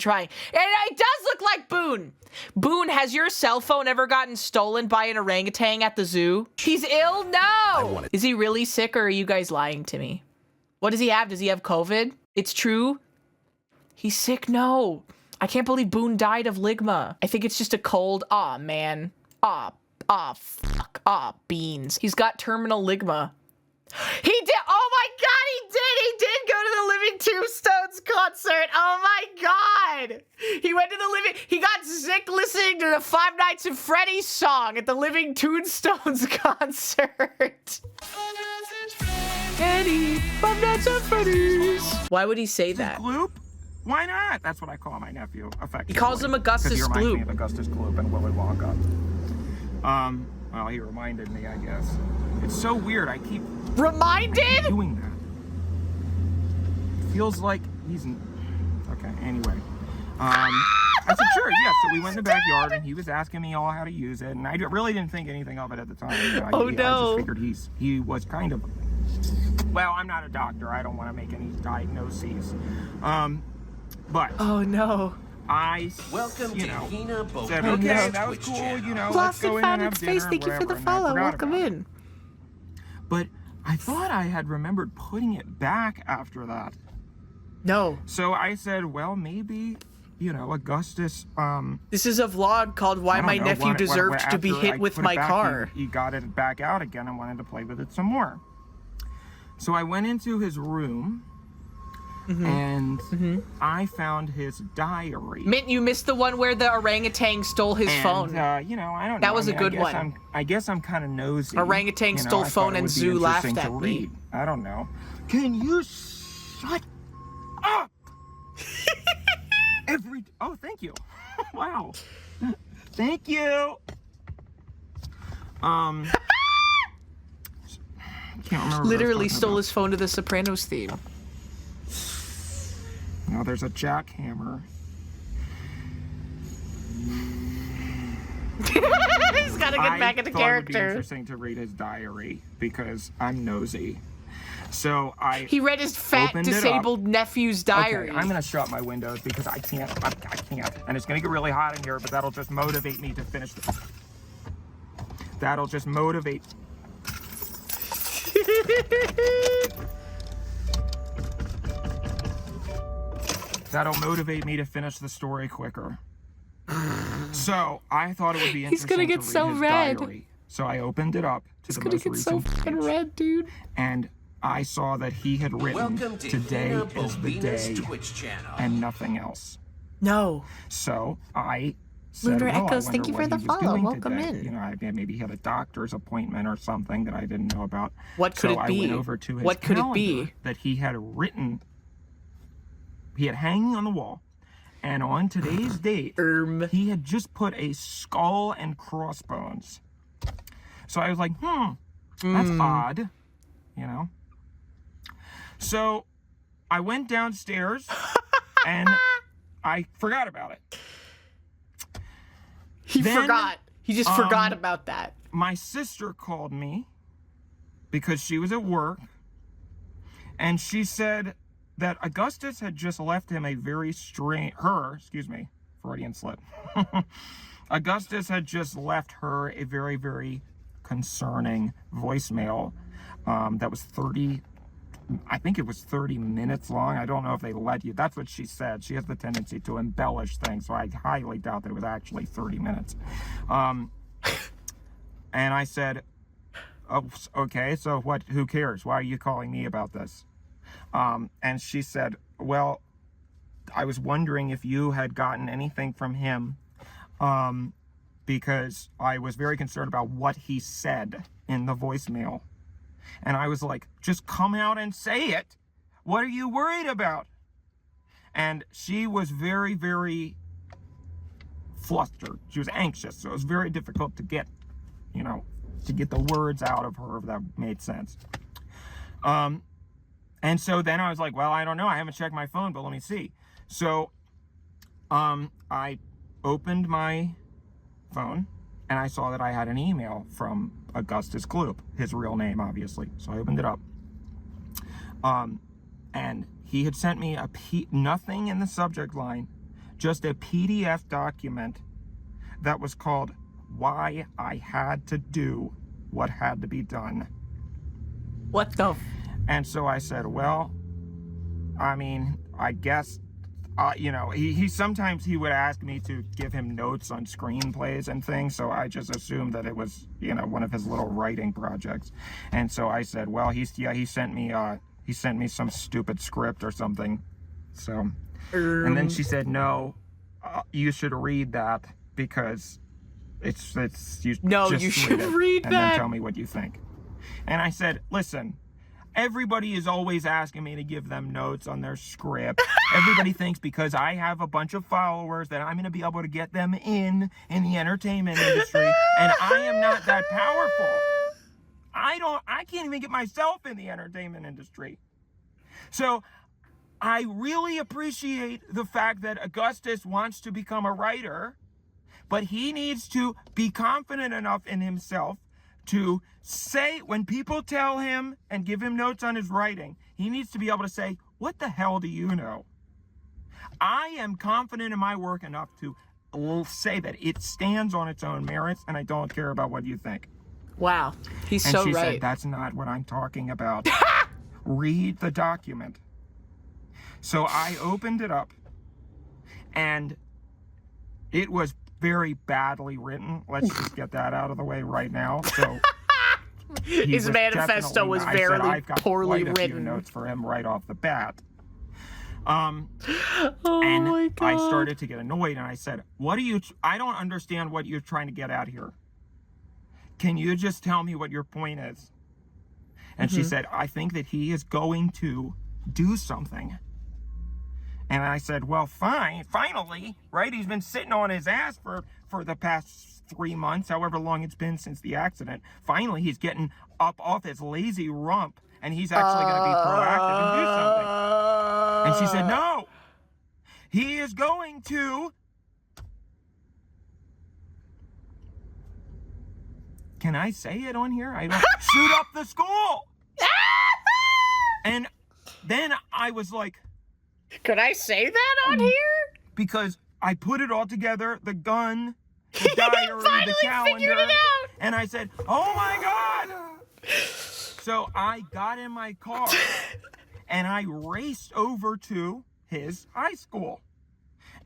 trying. And it does look like Boone. Boone, has your cell phone ever gotten stolen by an orangutan at the zoo? He's ill? No! Is he really sick, or are you guys lying to me? What does he have? Does he have COVID? It's true? He's sick? No. I can't believe Boone died of ligma. I think it's just a cold. Aw, man. Aw, fuck. Aw, beans. He's got terminal ligma. He did. Oh my god, he did go to the Living Tombstones concert. Oh my god. He went to the he got sick listening to the Five Nights at Freddy's song at the Living Tombstones concert. Eddie, Five Nights at Freddy's. Why would he say that? Gloop? Why not? That's what I call my nephew, effectively. He calls him Augustus Because he reminds me Gloop. of Augustus Gloop and Willy Wonka. Well, he reminded me, I guess. It's so weird. I keep Reminded? doing that. Feels like he's... Okay, anyway. I said, sure, yeah. So we went in the backyard, and he was asking me all how to use it, and I really didn't think anything of it at the time. You know, Oh, I no. just figured he was kind of... Well, I'm not a doctor. I don't want to make any diagnoses. But... Oh no. Welcome to Hinabobina said, okay, that was Twitch cool, channel. you know, let's Lost go and in and found have its dinner, face. Thank you for whatever, the and I follow. forgot Welcome about it. in. But I thought I had remembered putting it back after that. No. So I said, well, maybe you know, Augustus, This is a vlog called Why My Nephew Deserved to Be Hit with My Car. He got it back out again and wanted to play with it some more. So I went into his room, and I found his diary. Mint, you missed the one where the orangutan stole his phone. You know, I don't know. That was I a mean, good one. I guess I'm kind of nosy. Orangutan You know, stole I phone thought it and would be Zoo laughed interesting at to me. read. I don't know. Can you shut up? Oh, thank you. Wow. Thank you. I can't remember. Literally stole his phone to the Sopranos theme. Now there's a jackhammer. He's gotta get back into I thought it would be character. interesting to read his diary because I'm nosy. So He read his fat, opened it up. disabled nephew's diary. Okay, I'm gonna shut my windows because I can't, and it's gonna get really hot in here, but that'll just motivate me to finish this. That'll just motivate. That'll motivate me to finish the story quicker. So I thought it would be interesting. He's gonna get to read so his red. diary. So I opened it up to He's the gonna most get so recent fucking page, red, dude. and I saw that he had written, Welcome to "Today is the Hinabobina's day," Twitch channel. and nothing else. No. So I said, Lunar well, I Echoes, wonder thank you what for the he was follow. doing Welcome today. in. You know, maybe he had a doctor's appointment or something that I didn't know about. What could so it be? I went over to his What could it calendar be? that he had written. He had hanging on the wall, and on today's date, he had just put a skull and crossbones. So I was like, that's odd, you know. So I went downstairs and I forgot about it. He Then, forgot. He just forgot about that. My sister called me because she was at work, and she said that Augustus had just left him a very strange, Freudian slip. Augustus had just left her a very, very concerning voicemail that was 30 minutes long. I don't know if they let you. That's what she said. She has the tendency to embellish things, so I highly doubt that it was actually 30 minutes. And I said, oh, okay, so what? Who cares? Why are you calling me about this? And she said, well, I was wondering if you had gotten anything from him, because I was very concerned about what he said in the voicemail. And I was like, just come out and say it. What are you worried about? And she was very, very flustered. She was anxious. So it was very difficult to get, to get the words out of her, if that made sense. And so then I was like, well, I don't know. I haven't checked my phone, but let me see. So I opened my phone and I saw that I had an email from Augustus Gloop, his real name, obviously. So I opened it up. And he had sent me nothing in the subject line, just a PDF document that was called Why I Had to Do What Had to Be Done. What the? And so I said, well, I mean, I guess, he sometimes he would ask me to give him notes on screenplays and things. So I just assumed that it was, one of his little writing projects. And so I said, well, he sent me some stupid script or something. So, and then she said, no, you should read that because you should read and that. then tell me what you think. And I said, listen, everybody is always asking me to give them notes on their script. Everybody thinks because I have a bunch of followers that I'm going to be able to get them in the entertainment industry, and I am not that powerful. I can't even get myself in the entertainment industry. So I really appreciate the fact that Augustus wants to become a writer, but he needs to be confident enough in himself to say, when people tell him and give him notes on his writing, he needs to be able to say, what the hell do you know? I am confident in my work enough to say that it stands on its own merits, and I don't care about what you think. Wow, he's and so she right. said, that's not what I'm talking about. Read the document. So I opened it up, And it was very badly written. Let's just get that out of the way right now. So His manifesto was very poorly quite a few written. notes for him right off the bat. Oh And my God. I started to get annoyed, and I said, I don't understand what you're trying to get at here. Can you just tell me what your point is? And she said, I think that he is going to do something. And I said, well, finally, right? He's been sitting on his ass for the past 3 months, however long it's been since the accident. Finally, he's getting up off his lazy rump, and he's actually going to be proactive and do something. And she said, no, he is going to... Can I say it on here? I don't shoot up the school. And then I was like, Could I say that on here? because I put it all together, the gun, the diary, finally the figured calendar, it out. and I said, oh my God. So I got in my car and I raced over to his high school.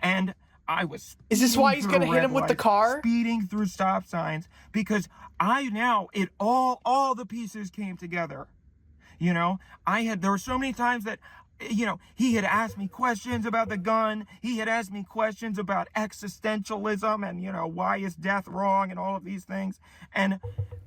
And I was Is this why he's speeding gonna through hit red him with the lights, car? Speeding through stop signs, because all the pieces came together. You know, there were so many times that, he had asked me questions about the gun. He had asked me questions about existentialism and, why is death wrong and all of these things. And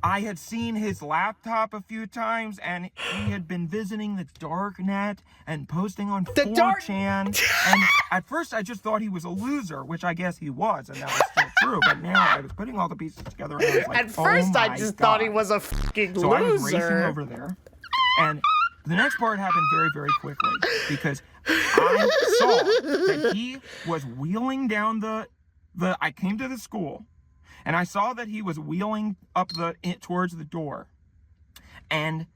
I had seen his laptop a few times, and he had been visiting the dark net and posting on 4chan. And at first I just thought he was a loser, which I guess he was, and that was still true. But now I was putting all the pieces together, and I was like, At first, oh I my just God. thought he was a fucking So loser. I was racing over there, and the next part happened very, very quickly, because I saw that he was wheeling down I came to the school, and I saw that he was wheeling up towards the door, and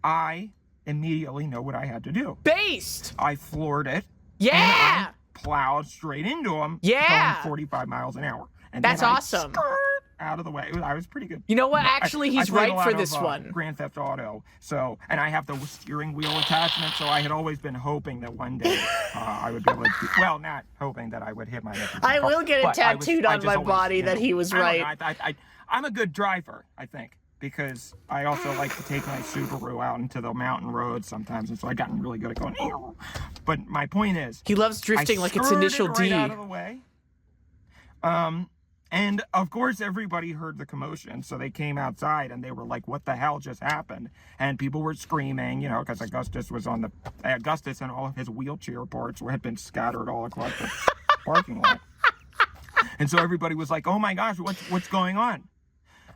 I immediately know what I had to do. Based. I floored it. Yeah. And I plowed straight into him. Yeah. Going 45 miles an hour. And That's then I awesome. skirt out of the way. I was pretty good. You know what? Actually, I he's played a right lot for of, this one. Grand Theft Auto. So, and I have the steering wheel attachment. So I had always been hoping that one day I would be able to. Well, not hoping that I would hit my head. I will get it But tattooed I on just my always, body that he was I don't right. know, I'm a good driver, I think, because I also like to take my Subaru out into the mountain roads sometimes, and so I've gotten really good at going. Ew. But my point is, He loves drifting I like it's skirted initial right D. out of the way. And of course everybody heard the commotion, so they came outside and they were like, what the hell just happened? And people were screaming, because Augustus and all of his wheelchair parts had been scattered all across the parking lot. And so everybody was like, oh my gosh, what's going on?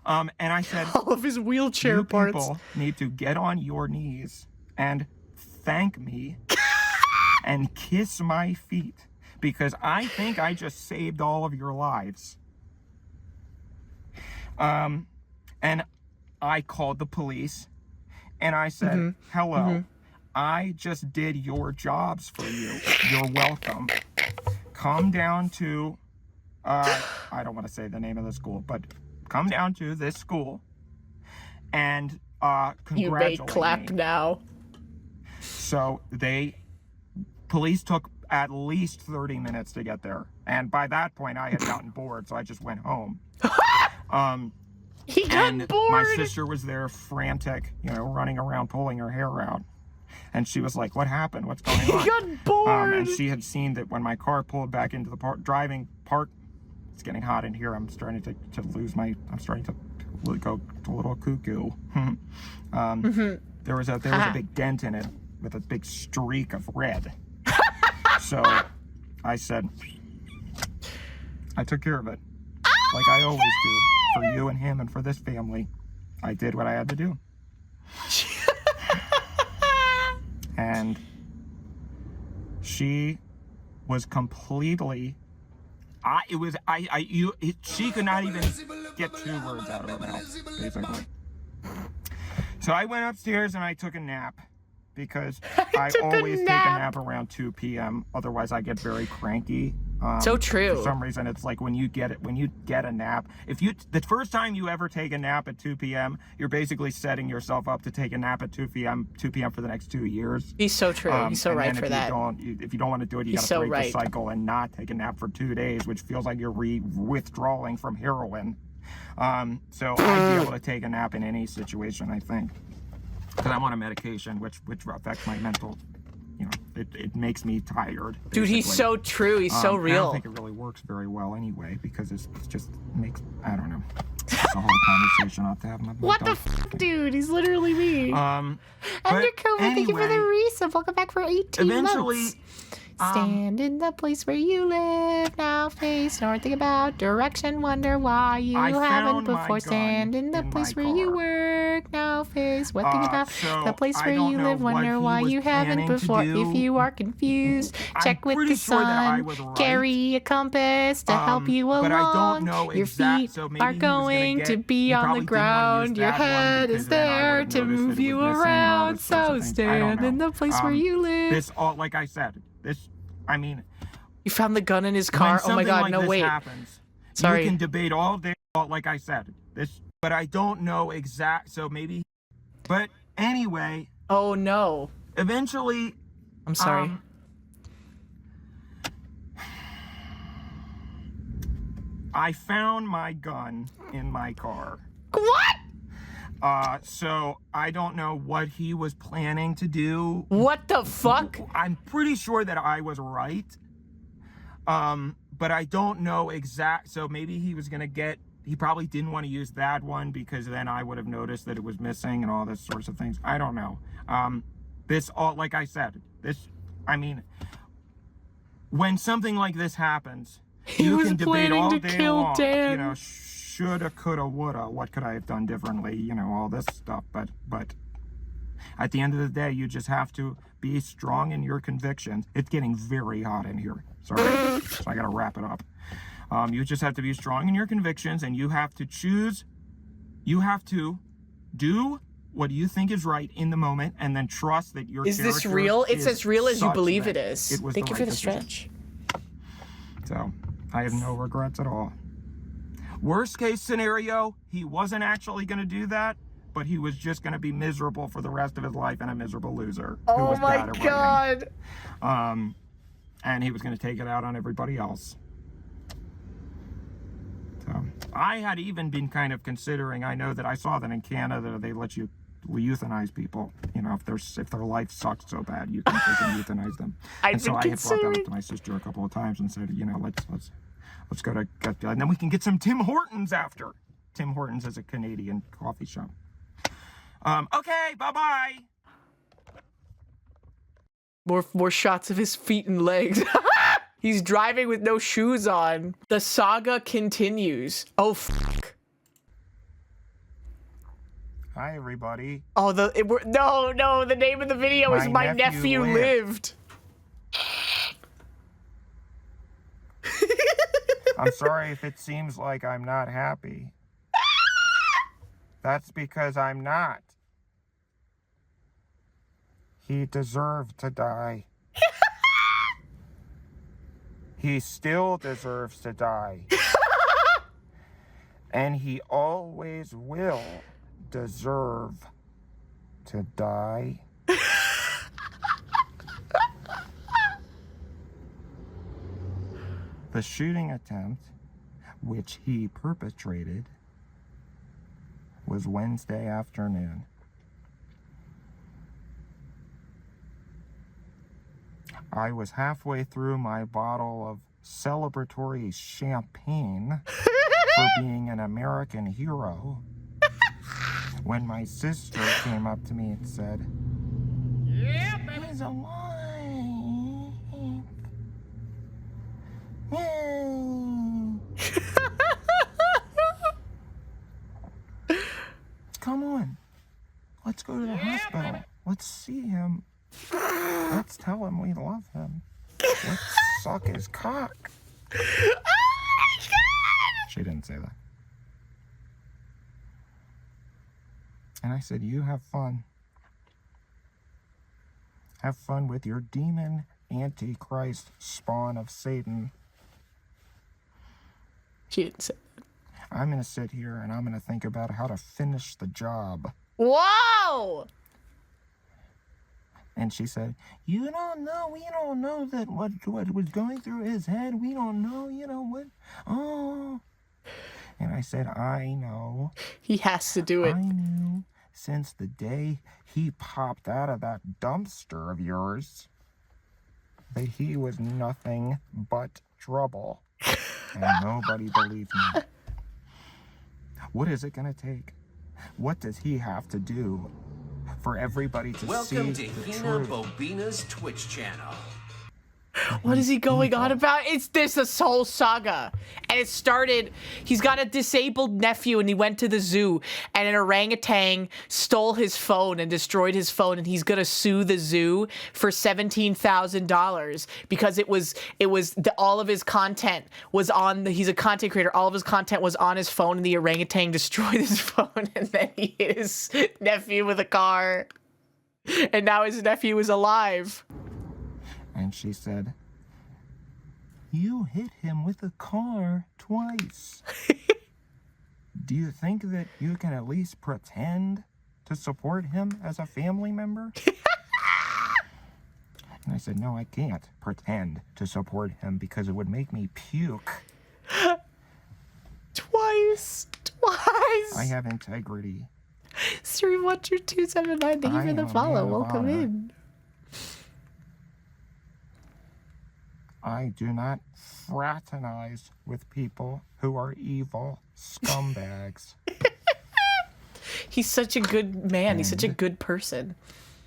And I said, All of his wheelchair you parts. people need to get on your knees and thank me and kiss my feet, because I think I just saved all of your lives. And I called the police, and I said, hello, I just did your jobs for you. You're welcome. Come down to, I don't want to say the name of the school, but come down to this school and You congratulate may clap me. now. So police took at least 30 minutes to get there. And by that point, I had gotten bored, so I just went home. He got And bored. my sister was there frantic, running around pulling her hair out. And she was like, what happened? What's going on? He got bored. And she had seen that when my car pulled back into the driving park, it's getting hot in here. I'm starting to lose I'm starting to go a little cuckoo. There was a big dent in it with a big streak of red. So I said, I took care of it. Like I always do. For you and him and for this family. I did what I had to do. And she was completely... she could not even get 2 words out of her mouth, basically. So I went upstairs and I took a nap, because I always take a nap around 2 p.m. Otherwise I get very cranky So true. For some reason, it's like when you get a nap, the first time you ever take a nap at 2 p.m., you're basically setting yourself up to take a nap at 2 p.m. for the next 2 years. He's so true. He's so right for that. If you don't want to do it, you got to break the cycle and not take a nap for 2 days, which feels like you're withdrawing from heroin. So I'd be able to take a nap in any situation, I think, because I'm on a medication which affects my mental. You know, it makes me tired. Basically. Dude, he's so true. He's so real. I don't think it really works very well anyway, because it just makes, I don't know. It's a whole conversation I'll have to have. What the dude? He's literally me. Undercover, thank you for the resub. Welcome back for 18 months. Stand in the place where you live, now face north, think about direction, wonder why you haven't before. Stand in the place where you work, now face what, think about the place where you live, wonder why you haven't before. If you are confused, check with the sun, carry a compass to help you along. Your feet are going to be on the ground, your head is there to move you around, so stand in the place where you live. This all, like I said, I mean, you found the gun in his car. Oh my God! Like no, wait. Happens, sorry. You can debate all day. Like I said, but I don't know exact. So maybe. But anyway. Oh no. Eventually. I'm sorry. I found my gun in my car. What? So I don't know what he was planning to do. What the fuck? I'm pretty sure that I was right. But I don't know so maybe he was gonna he probably didn't want to use that one because then I would have noticed that it was missing and all this sorts of things. I don't know. Like I said, I mean, when something like this happens, you can debate all day long, Dan. you know, shoulda, coulda, woulda, what could I have done differently, you know, all this stuff, but at the end of the day, you just have to be strong in your convictions. It's getting very hot in here, sorry, so I gotta wrap it up. You just have to be strong in your convictions, and you have to do what you think is right in the moment, and then trust that your Is this real? It's as real as you believe it is. Thank you for the stretch. So, I have no regrets at all. Worst case scenario, he wasn't actually going to do that, but he was just going to be miserable for the rest of his life and a miserable loser. Oh my God. And he was going to take it out on everybody else. So, I had even been kind of considering, I know that I saw that in Canada, they let you euthanize people. You know, if their life sucks so bad, you can euthanize them. And so I had brought that up to my sister a couple of times and said, you know, let's go to and then we can get some Tim Hortons after. Tim Hortons is a Canadian coffee shop. Okay, bye-bye. More shots of his feet and legs. He's driving with no shoes on. The saga continues. Oh, fuck. Hi, everybody. Oh, no, the name of the video is My Nephew Lived. I'm sorry if it seems like I'm not happy. That's because I'm not. He deserved to die. He still deserves to die. And he always will deserve to die. The shooting attempt, which he perpetrated, was Wednesday afternoon. I was halfway through my bottle of celebratory champagne for being an American hero when my sister came up to me and said, "He's alive. Yay." Come on. Let's go to the hospital. Let's see him. Let's tell him we love him. Let's suck his cock. Oh my God! She didn't say that. And I said, you have fun. Have fun with your demon, antichrist, spawn of Satan. She didn't say that. I'm going to sit here and I'm going to think about how to finish the job. Whoa! And she said, you don't know, we don't know that what was going through his head. We don't know, you know what? Oh. And I said, I know. He has to do it. I knew since the day he popped out of that dumpster of yours that he was nothing but trouble. And nobody believed me. What is it going to take? What does he have to do for everybody to Welcome see to the truth? Hinabobina's Twitch channel. What is he going on about? It's this whole saga. And it started, he's got a disabled nephew and he went to the zoo and an orangutan stole his phone and destroyed his phone, and he's going to sue the zoo for $17,000 because all of his content was on he's a content creator. All of his content was on his phone and the orangutan destroyed his phone, and then he hit his nephew with a car. And now his nephew is alive. And she said, you hit him with a car twice. Do you think that you can at least pretend to support him as a family member? And I said, no, I can't pretend to support him because it would make me puke. Twice. I have integrity. Stream12279, thank you for the follow. Welcome in. I do not fraternize with people who are evil scumbags. He's such a good man. He's such a good person.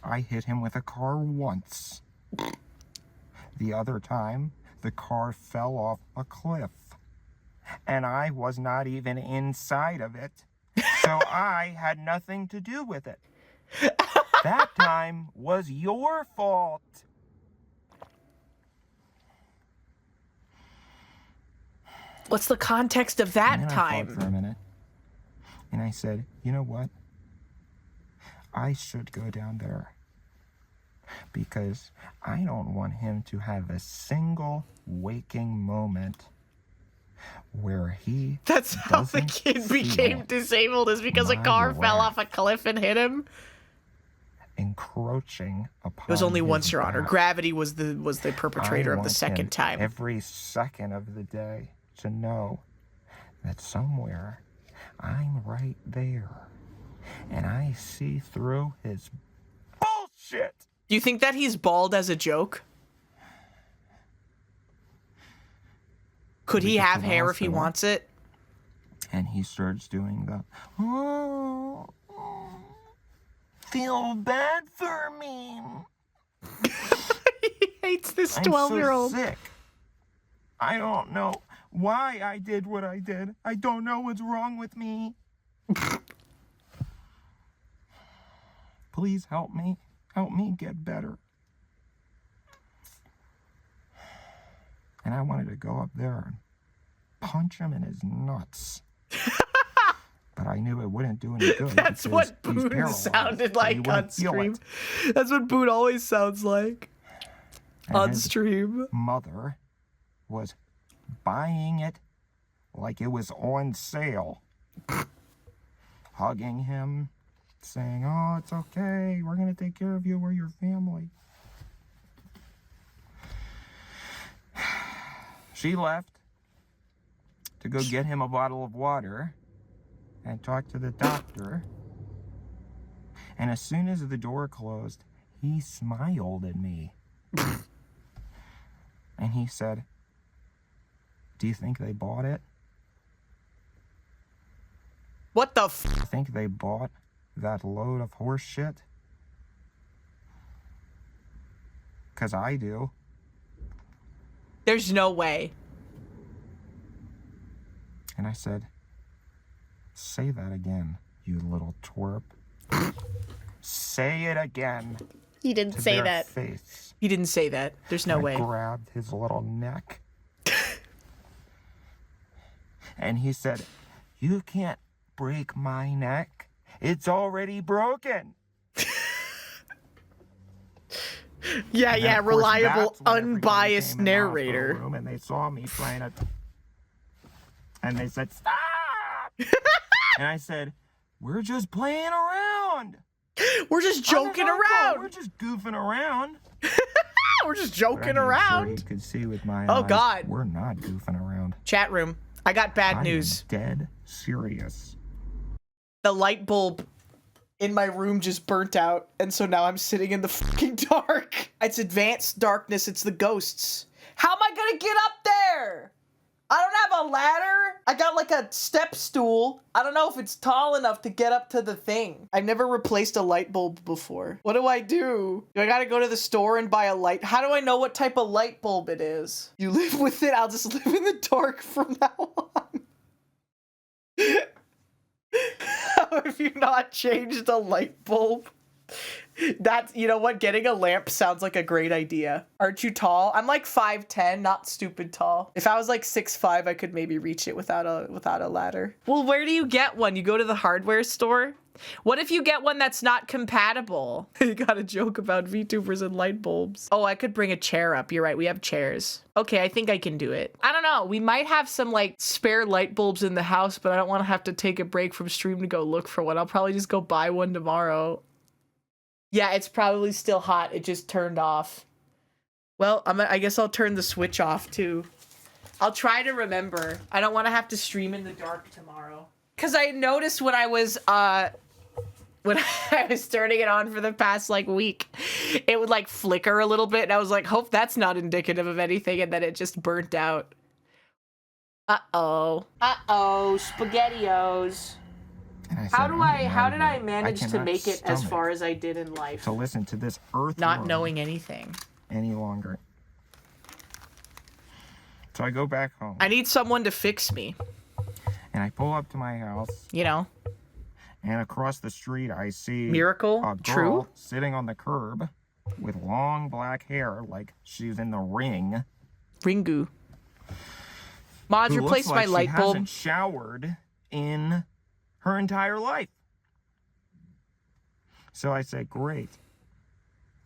I hit him with a car once. The other time, the car fell off a cliff. And I was not even inside of it. So I had nothing to do with it. That time was your fault. What's the context of that And time? I thought for a minute, and I said, you know what? I should go down there because I don't want him to have a single waking moment where he That's how the doesn't kid feel became disabled, is because a my car fell wrath off a cliff and hit him. encroaching upon It was only his once, Your Honor. back. Gravity was the perpetrator I of the want second him time. every second of the day to know that somewhere I'm right there and I see through his bullshit. Do you think that he's bald as a joke? Could he have hair if he wants it? And he starts doing the, oh, feel bad for me. He hates this I'm 12-year-old. so sick. I don't know why I did what I did. I don't know what's wrong with me. Please help me. Help me get better. And I wanted to go up there and punch him in his nuts. But I knew it wouldn't do any good. That's what because he's Boone paralyzed, sounded so he like wouldn't on feel stream. it. That's what Boone always sounds like And on his stream. mother was buying it like it was on sale. Hugging him, saying, oh, it's okay. We're going to take care of you. We're your family. She left to go get him a bottle of water and talk to the doctor. And as soon as the door closed, he smiled at me. And he said, do you think they bought it? What the I think they bought that load of horse shit? 'Cause I do. There's no way. And I said, say that again, you little twerp. Say it again. He didn't To say their that. face. He didn't say that. There's no I way. grabbed his little neck. And he said, you can't break my neck. It's already broken. Yeah, And yeah, of course, reliable, that's when everybody unbiased came in the hospital narrator. room and they saw me trying to. And they said, stop! And I said, we're just playing around. We're just joking around. We're just goofing around. We're just joking Sure around. you could see with my Oh, eyes, God. we're not goofing around. Chat room. I got bad news. I am dead serious. The light bulb in my room just burnt out, and so now I'm sitting in the fucking dark. It's advanced darkness. It's the ghosts. How am I gonna get up there? I don't have a ladder. I got like a step stool. I don't know if it's tall enough to get up to the thing. I've never replaced a light bulb before. What do I do? Do I gotta go to the store and buy a light? How do I know what type of light bulb it is? You live with it. I'll just live in the dark from now on. How have you not changed a light bulb? That's, you know what, getting a lamp sounds like a great idea. Aren't you tall? I'm like 5'10", not stupid tall. If I was like 6'5", I could maybe reach it without a ladder. Well, where do you get one? You go to the hardware store? What if you get one that's not compatible? You got a joke about VTubers and light bulbs. Oh, I could bring a chair up. You're right, we have chairs. Okay, I think I can do it. I don't know, we might have some like spare light bulbs in the house, but I don't want to have to take a break from stream to go look for one. I'll probably just go buy one tomorrow. Yeah, it's probably still hot. It just turned off. Well, I guess I'll turn the switch off too. I'll try to remember. I don't want to have to stream in the dark tomorrow. Cause I noticed when I was turning it on for the past like week, it would like flicker a little bit, and I was like, hope that's not indicative of anything, and then it just burnt out. Uh-oh. Uh-oh, SpaghettiOs. How did I manage to make it as far as I did in life? To listen to this earth not knowing anything any longer. So I go back home. I need someone to fix me. And I pull up to my house. You know. And across the street I see Miracle? a girl True? sitting on the curb with long black hair like she's in the ring. Ringu. Mods, replace my light bulb. She hasn't showered in her entire life. So I say, great.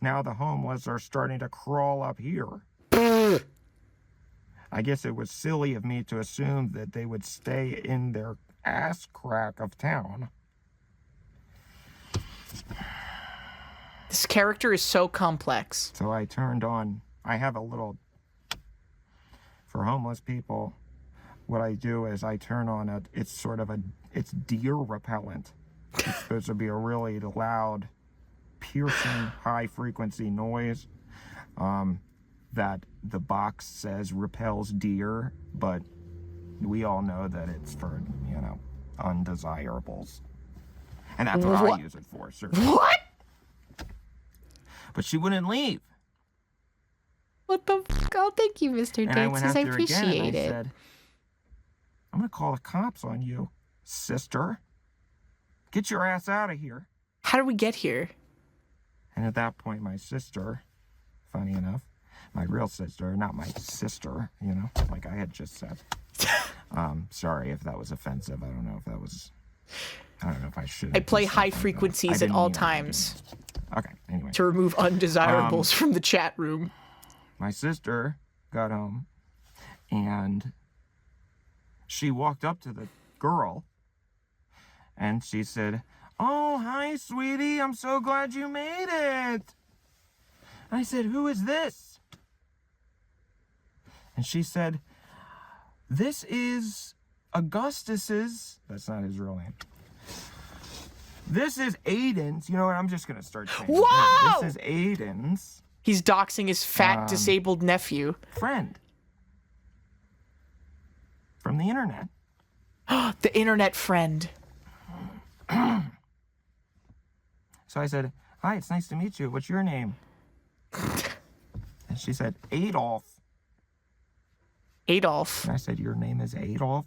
Now the homeless are starting to crawl up here. I guess it was silly of me to assume that they would stay in their ass crack of town. This character is so complex. So I turned on, I have a little, for homeless people, what I do is I turn on it's deer repellent. It's supposed to be a really loud, piercing, high frequency noise that the box says repels deer, but we all know that it's for, you know, undesirables. And that's what I use it for, sir. What? But she wouldn't leave. What the fuck? Oh, thank you, Mr. Dances. I appreciate it. Said, I'm gonna call the cops on you, sister. Get your ass out of here. How did we get here? And at that point, my sister, funny enough, my real sister, not my sister, you know, like I had just said. Sorry if that was offensive. I don't know if I should. I play high frequencies at all times. Okay, anyway. To remove undesirables from the chat room. My sister got home, and she walked up to the girl, and she said, "Oh, hi, sweetie. I'm so glad you made it." I said, "Who is this?" And she said, "This is Augustus's," that's not his real name. "This is Aiden's," you know what, I'm just going to start saying Whoa! This is Aiden's. He's doxing his fat, disabled nephew. Friend. From the internet. The internet friend. So I said, "Hi, it's nice to meet you. What's your name?" And she said, "Adolf." Adolf. And I said, "Your name is Adolf?"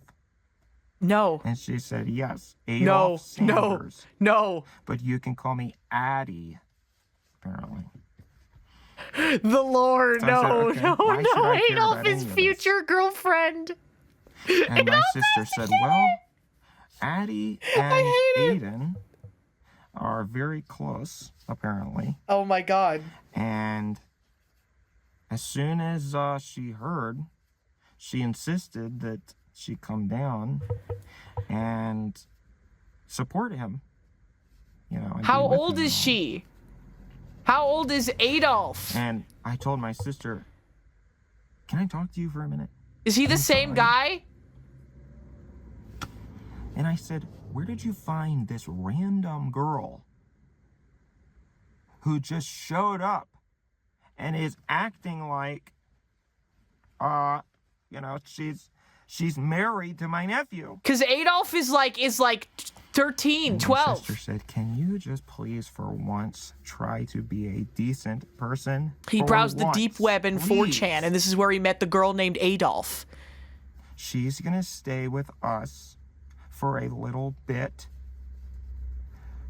No. And she said, "Yes, Adolf Sanders. No. But you can call me Addie," apparently. The Lord, So no, I said, okay, why should no, I care Adolf, about his any of future girlfriend. And my sister said, "Well, Addie and Aiden are very close, apparently." Oh my God. And as soon as she heard, she insisted that she come down and support him. You know. And How old is she? How old is Adolf? And I told my sister, "Can I talk to you for a minute?" Is he the same guy? And I said, "Where did you find this random girl who just showed up and is acting like, you know, she's married to my nephew?" Because Adolf is like 13, and 12. My sister said, "Can you just please for once try to be a decent person?" He browsed the deep web in please. 4chan, and this is where he met the girl named Adolf. She's gonna stay with us for a little bit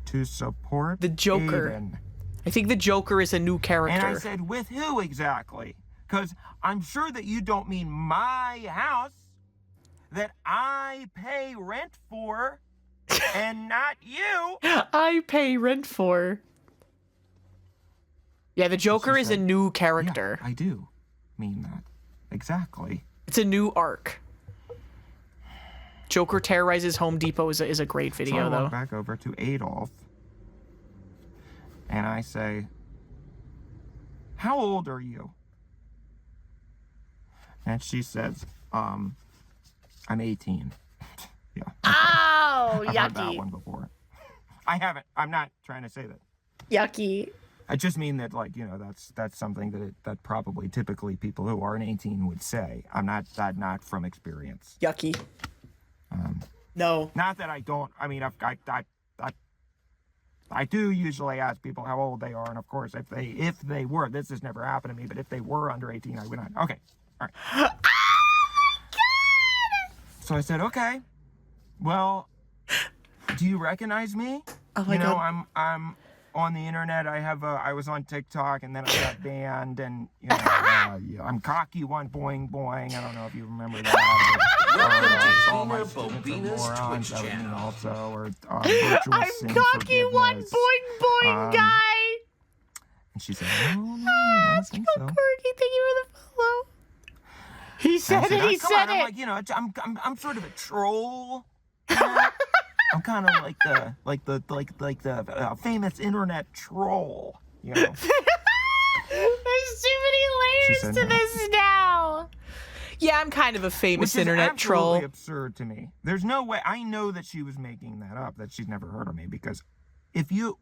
to support The Joker. Aiden. I think the Joker is a new character. And I said, "With who exactly? Because I'm sure that you don't mean my house that I pay rent for and not you." I pay rent for. Yeah, the Joker is a new character. Yeah, I do mean that. Exactly. It's a new arc. Joker terrorizes Home Depot is a great video, so I though. walk back over to Adolf, and I say, "How old are you?" And she says, "I'm 18." Yeah. Ow, I've heard that yucky. one before. I haven't. I'm not trying to say that. Yucky. I just mean that, like, you know, that's something that probably typically people who aren't 18 would say. I'm not from experience. Yucky. No. Not that I don't. I mean, I do usually ask people how old they are, and of course, if they were, this has never happened to me, but if they were under 18, I would not. Okay. All right. Oh God! So I said, "Okay. Well, do you recognize me?" Oh my God. I'm on the internet. I was on TikTok, and then I got banned, and you know, yeah, I'm cocky one boing boing. I don't know if you remember that. Hinabobina's Twitch channel. Also, or I'm cocky one boing boing guy. And she said, "Oh, no, I don't think so." Quirky, thank you for the follow. He said it. He Come said on, it. I'm like, you know, I'm sort of a troll. You know? I'm kind of like the famous internet troll. You know. There's too many layers said to no. this now. Yeah, I'm kind of a famous Which is internet troll. absolutely absurd to me. There's no way. I know that she was making that up, that she's never heard of me, because even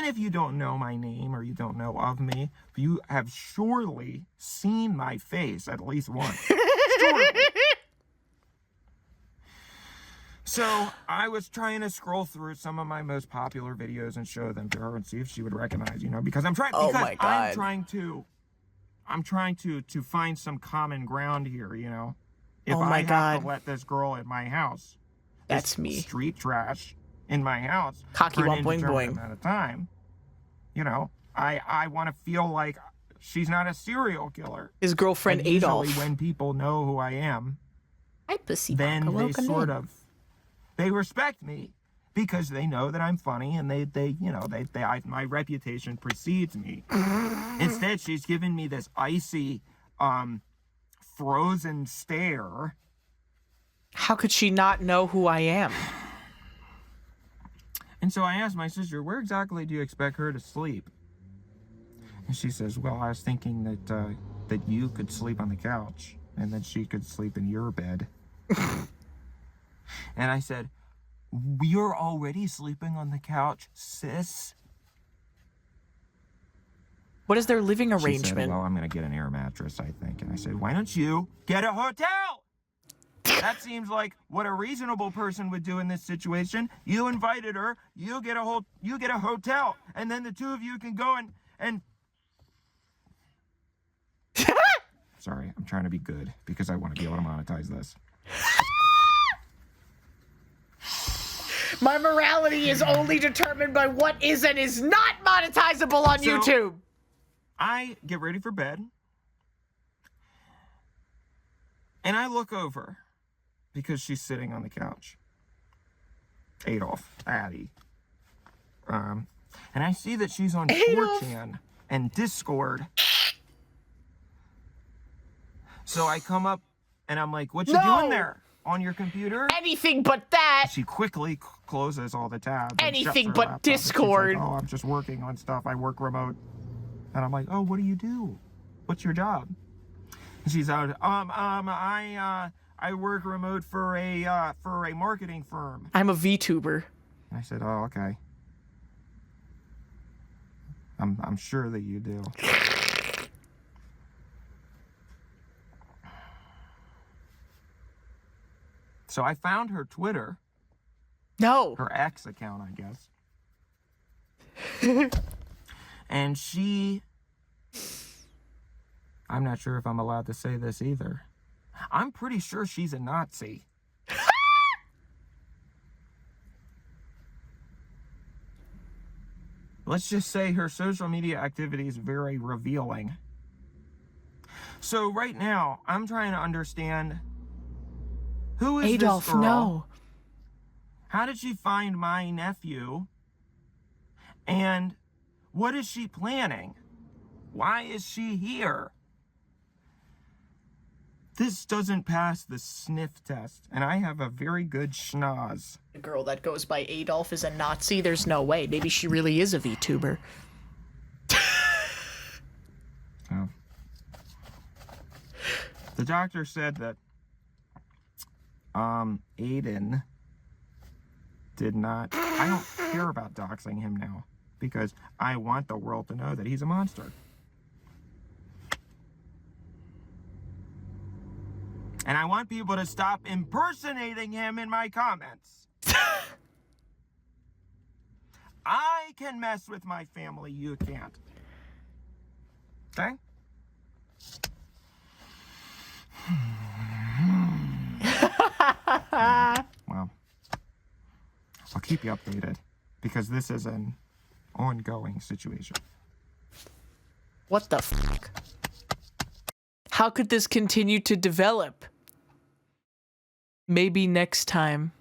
if you don't know my name or you don't know of me, you have surely seen my face at least once. Surely. So I was trying to scroll through some of my most popular videos and show them to her and see if she would recognize, you know, because I'm trying. Oh because my God. I'm trying to find some common ground here, you know. If Oh my I have God. to let this girl in my house, That's this me. street trash in my house Cocky for an one boing indeterminate boing. amount of time, you know, I want to feel like she's not a serial killer. His girlfriend And usually Adolf. when people know who I am, Hi, pussy. then Baka, they welcome sort in. of they respect me because they know that I'm funny and they my reputation precedes me. Instead, she's given me this icy frozen stare. How could she not know who I am? And so I asked my sister, "Where exactly do you expect her to sleep?" And she says, "Well, I was thinking that you could sleep on the couch and that she could sleep in your bed." And I said, "You're already sleeping on the couch, sis." What is their living She said, arrangement? "Well, I'm going to get an air mattress, I think." And I said, "Why don't you get a hotel?" That seems like what a reasonable person would do in this situation. You invited her, you get a hotel, and then the two of you can go and Sorry, I'm trying to be good because I want to be able to monetize this. My morality is only determined by what is and is not monetizable on So- YouTube. I get ready for bed, and I look over because she's sitting on the couch. Addie. And I see that she's on Adolf. 4chan and Discord. So I come up and I'm like, "What you No. doing there?" on your computer? Anything but that. She quickly closes all the tabs. And Anything shuts her but laptop. Discord. She's like, oh, I'm just working on stuff. I work remote. And I'm like, oh, what do you do? What's your job? And she's out. I work remote for a marketing firm. I'm a VTuber. I said, oh, okay. I'm sure that you do. So I found her Twitter. No. Her X account, I guess. And she... I'm not sure if I'm allowed to say this either. I'm pretty sure she's a Nazi. Let's just say her social media activity is very revealing. So right now, I'm trying to understand, who is Adolf, this girl? no. How did she find my nephew? And what is she planning? Why is she here? This doesn't pass the sniff test, and I have a very good schnoz. A girl that goes by Adolf is a Nazi? There's no way. Maybe she really is a VTuber. So, the doctor said that Aiden did not... I don't care about doxing him now, because I want the world to know that he's a monster. And I want people to stop impersonating him in my comments. I can mess with my family, you can't. Okay? Well, I'll keep you updated, because this is an ongoing situation. What the fuck? How could this continue to develop? Maybe next time.